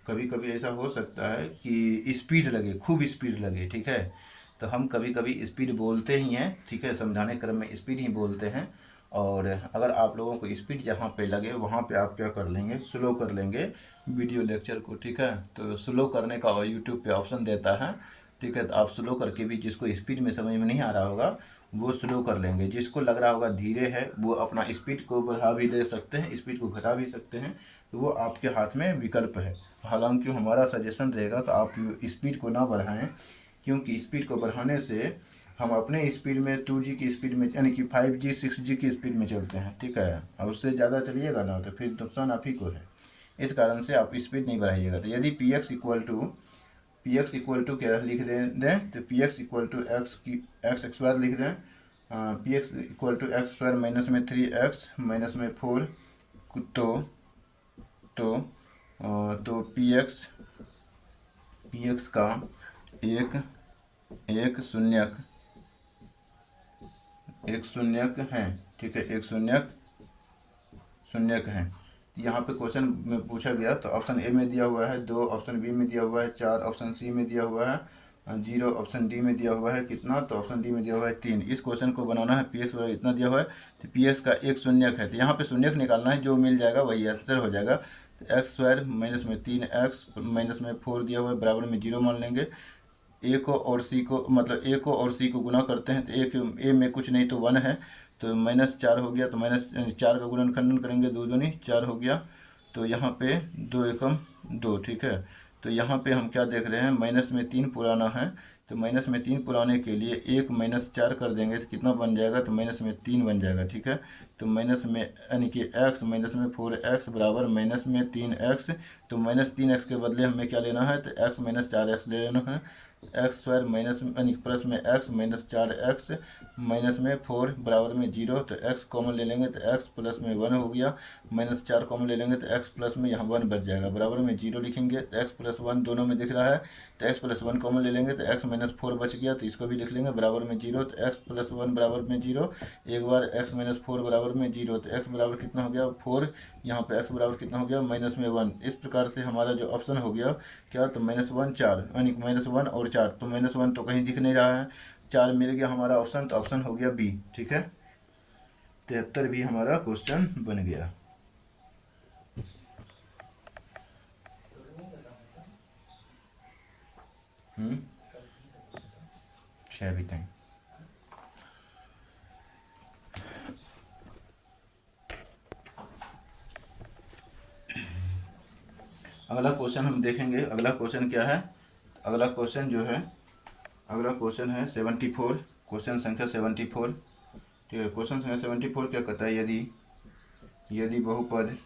कभी कभी ऐसा हो सकता है कि स्पीड लगे, खूब स्पीड लगे, ठीक है। तो हम कभी कभी स्पीड बोलते ही हैं, ठीक है, समझाने क्रम में स्पीड ही बोलते हैं। और अगर आप लोगों को स्पीड जहाँ पे लगे वहाँ पे आप क्या कर लेंगे, स्लो कर लेंगे वीडियो लेक्चर को, ठीक है। तो स्लो करने का यूट्यूब पे ऑप्शन देता है, ठीक है। तो आप स्लो करके भी, जिसको स्पीड में समझ में नहीं आ रहा होगा वो स्लो कर लेंगे, जिसको लग रहा होगा धीरे है वो अपना स्पीड को बढ़ा भी दे सकते हैं, स्पीड को घटा भी सकते हैं। तो वो आपके हाथ में विकल्प है। हालांकि हमारा सजेशन रहेगा कि आप स्पीड को ना बढ़ाएं, क्योंकि स्पीड को बढ़ाने से हम अपने स्पीड में 2G की स्पीड में, यानी कि 5G 6G की स्पीड में चलते हैं, ठीक है। और उससे ज़्यादा चलिएगा ना तो फिर नुकसान आप ही को है। इस कारण से आप स्पीड नहीं बढ़ाइएगा। तो यदि px इक्वल टू क्या लिख दें, तो px equal to x square लिख दें, px equal to x square minus में 3x माइनस में 4, तो px का एक शून्यक है, ठीक है, एक शून्यक है। यहाँ पे क्वेश्चन में पूछा गया तो ऑप्शन ए में दिया हुआ है 2, ऑप्शन बी में दिया हुआ है 4, ऑप्शन सी में दिया हुआ है 0, ऑप्शन डी में दिया हुआ है कितना, तो ऑप्शन डी में दिया हुआ है 3। इस क्वेश्चन को बनाना है, px इतना दिया हुआ है तो px का एक शून्यक है, तो यहाँ पे शून्यक निकालना है, जो मिल जाएगा वही आंसर हो जाएगा। तो एक्स स्क्वायर माइनस में 3x माइनस में 4 दिया हुआ है, बराबर में 0 मान लेंगे। ए को और सी को, मतलब ए को और सी को गुना करते हैं तो ए में कुछ नहीं तो 1 है, तो -4 हो गया, तो -4 का गुणनखंडन करेंगे, 2 दूनी 4 हो गया। तो यहाँ पे 2 एकम 2, ठीक है। तो यहाँ पे हम क्या देख रहे हैं, माइनस में 3 पुराना है, तो माइनस में 3 पुराने के लिए 1 -4 कर देंगे तो कितना बन जाएगा, तो माइनस में 3 बन जाएगा, ठीक है। तो माइनस में यानी कि x माइनस में 4x बराबर माइनस में 3x, तो -3x के बदले हमें क्या लेना है, तो x -4x ले लेना है। एक्स स्क्वायर माइनस यानी प्लस में एक्स माइनस 4x माइनस में 4 बराबर में 0। तो x कॉमन ले लेंगे तो x प्लस में 1 हो गया, माइनस 4 कॉमन ले लेंगे तो x प्लस में यहाँ 1 बच जाएगा, बराबर में 0 लिखेंगे तो x प्लस 1 दोनों में दिख रहा है, तो x प्लस 1 कॉमन ले लेंगे तो x माइनस 4 बच गया, तो इसको भी लिख लेंगे बराबर में 0। तो x प्लस 1 बराबर में 0, एक बार x माइनस 4 बराबर में 0, तो x बराबर कितना हो गया 4, यहाँ पे x बराबर कितना हो गया माइनस में 1। इस प्रकार से हमारा जो ऑप्शन हो गया क्या, तो -1 4 यानी -1 और 4, तो -1 तो कहीं दिख नहीं रहा है, 4 मिल गया हमारा ऑप्शन, तो ऑप्शन हो गया बी। ठीक है, 73 भी हमारा क्वेश्चन बन गया। छः भी टाइम। अगला क्वेश्चन हम देखेंगे, अगला क्वेश्चन क्या है, अगला क्वेश्चन जो है, अगला क्वेश्चन है 74, क्वेश्चन संख्या 74। ठीक है, क्वेश्चन संख्या 74 क्या कहता है, यदि बहुपद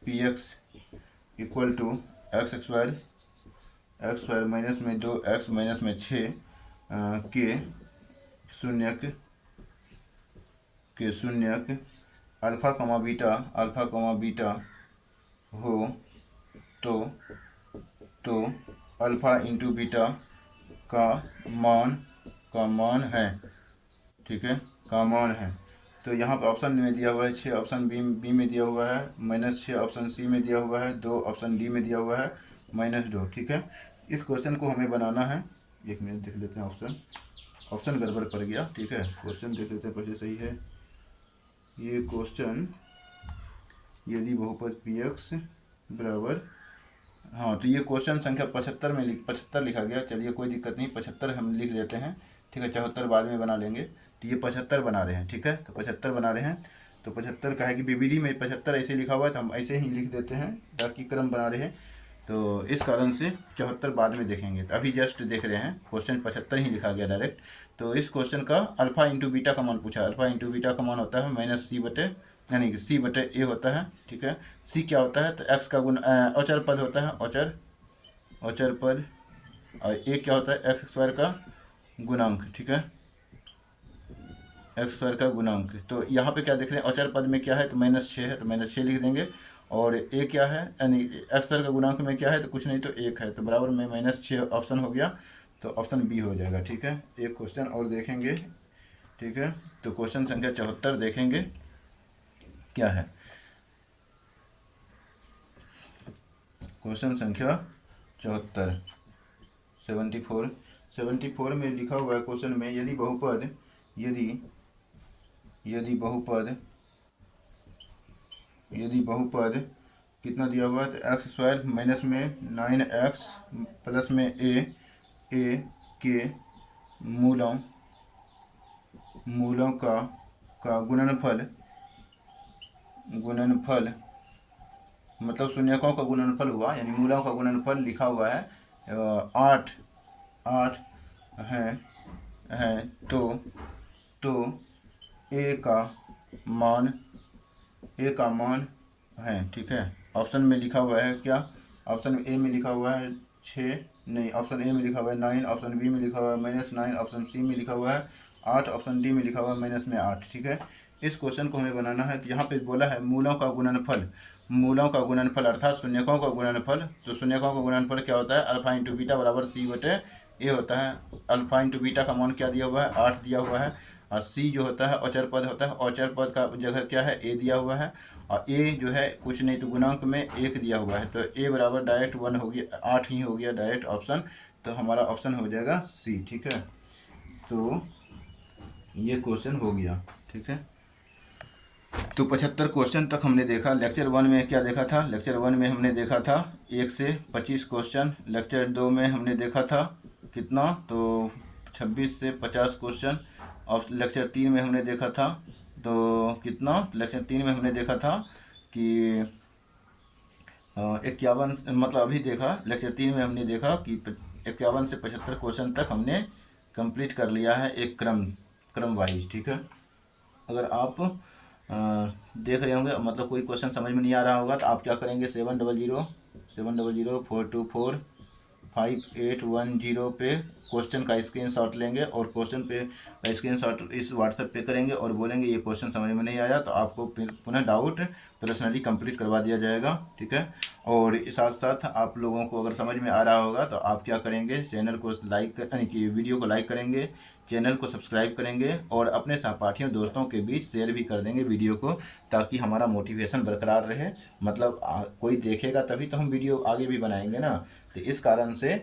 p x equal to x square minus में 2x माइनस में 6 के शून्यक अल्फा कमा बीटा हो तो अल्फा इंटू बीटा का मान है। ठीक है, का मान है। तो यहाँ पर ऑप्शन में दिया हुआ है 6, ऑप्शन बी में दिया हुआ है -6, ऑप्शन सी में दिया हुआ है 2, ऑप्शन डी में दिया हुआ है -2। ठीक है, इस क्वेश्चन को हमें बनाना है, एक मिनट देख लेते हैं, ऑप्शन गड़बड़ पड़ गया। ठीक है, क्वेश्चन देख लेते हैं पहले, सही है ये क्वेश्चन, यदि बहुपद पी एक्स बराबर, हाँ तो ये क्वेश्चन संख्या 75 में 75 लिखा गया, चलिए कोई दिक्कत नहीं, 75 हम लिख लेते हैं। ठीक है, 74 बाद में बना लेंगे, तो ये 75 बना रहे हैं। ठीक है, तो 75 बना रहे हैं, तो 75 का है कि बीबीडी में 75 ऐसे लिखा हुआ है, तो हम ऐसे ही लिख देते हैं ताकि क्रम बना रहे हैं, तो इस कारण से 74 बाद में देखेंगे। तो अभी जस्ट देख रहे हैं क्वेश्चन 75 ही लिखा गया डायरेक्ट। तो इस क्वेश्चन का अल्फा इंटू बीटा का मान पूछा, अल्फा इंटू बीटा का मान होता है -c/, यानी कि c/a होता है। ठीक है, c क्या होता है, तो x का गुण अचर पद होता है, अचर पद, और a क्या होता है एक्स स्क्वायर का गुणांक। ठीक है, एक्स स्क्वायर का गुणांक। तो यहाँ पे क्या देख रहे हैं, अचर पद में क्या है, तो -6 है, तो -6 लिख देंगे, और a क्या है यानी एक्स स्क्वायर का गुणांक में क्या है, तो कुछ नहीं तो 1 है, तो बराबर में -6 ऑप्शन हो गया, तो ऑप्शन बी हो जाएगा। ठीक है, एक क्वेश्चन और देखेंगे। ठीक है, तो क्वेश्चन संख्या 74 देखेंगे क्या है, क्वेश्चन संख्या 74 74 में लिखा हुआ है क्वेश्चन में, यदि बहुपद कितना दिया हुआ है, तो एक्स स्क्वायर माइनस में 9x प्लस में a के मूलों का गुणनफल मतलब शून्यकों का गुणनफल हुआ, यानी मूलों का गुणनफल लिखा हुआ है 8 है, तो a का मान है। ठीक है, ऑप्शन में लिखा हुआ है क्या, ऑप्शन ए में लिखा हुआ है 6, नहीं ऑप्शन ए में लिखा हुआ है 9, ऑप्शन बी में लिखा हुआ है -9, ऑप्शन सी में लिखा हुआ है 8, ऑप्शन डी में लिखा हुआ है -8। ठीक है, इस क्वेश्चन को हमें बनाना है। तो यहाँ पे बोला है मूलों का गुणनफल अर्थात शून्यकों का गुणनफल। तो शून्यकों का गुणनफल क्या होता है, अल्फा इंटू बीटा बराबर c/a होता है। अल्फा इंटू बीटा का मान क्या दिया हुआ है, 8 दिया हुआ है, और c जो होता है अचर पद होता है, अचर पद का जगह क्या है, a दिया हुआ है, और a जो है कुछ नहीं तो गुणांक में 1 दिया हुआ है, तो a बराबर डायरेक्ट 1 हो गया, 8 ही हो गया डायरेक्ट ऑप्शन, तो हमारा ऑप्शन हो जाएगा सी। ठीक है, तो ये क्वेश्चन हो गया। ठीक है, तो 75 क्वेश्चन तक हमने देखा। लेक्चर 1 में क्या देखा था, लेक्चर 1 में हमने देखा था 1 से 25 क्वेश्चन, लेक्चर 2 में हमने देखा था कितना, तो 26 से 50 क्वेश्चन, और लेक्चर 3 में हमने देखा था तो कितना, लेक्चर 3 में हमने देखा था कि 51, मतलब अभी देखा लेक्चर 3 में हमने देखा कि 51 से 75 क्वेश्चन तक हमने कंप्लीट कर लिया है एक क्रम वाइज। ठीक है, अगर आप देख रहे होंगे, मतलब कोई क्वेश्चन समझ में नहीं आ रहा होगा, तो आप क्या करेंगे, 700 424 5810 पे क्वेश्चन का स्क्रीनशॉट लेंगे और क्वेश्चन पे स्क्रीनशॉट इस व्हाट्सएप पे करेंगे और बोलेंगे ये क्वेश्चन समझ में नहीं आया, तो आपको पुनः डाउट पर्सनली कंप्लीट करवा दिया जाएगा। ठीक है, और साथ साथ आप लोगों को अगर समझ में आ रहा होगा तो आप क्या करेंगे, चैनल को लाइक यानी कि वीडियो को लाइक करेंगे, चैनल को सब्सक्राइब करेंगे और अपने सहपाठियों दोस्तों के बीच शेयर भी कर देंगे वीडियो को, ताकि हमारा मोटिवेशन बरकरार रहे। मतलब कोई देखेगा तभी तो हम वीडियो आगे भी बनाएंगे ना। तो इस कारण से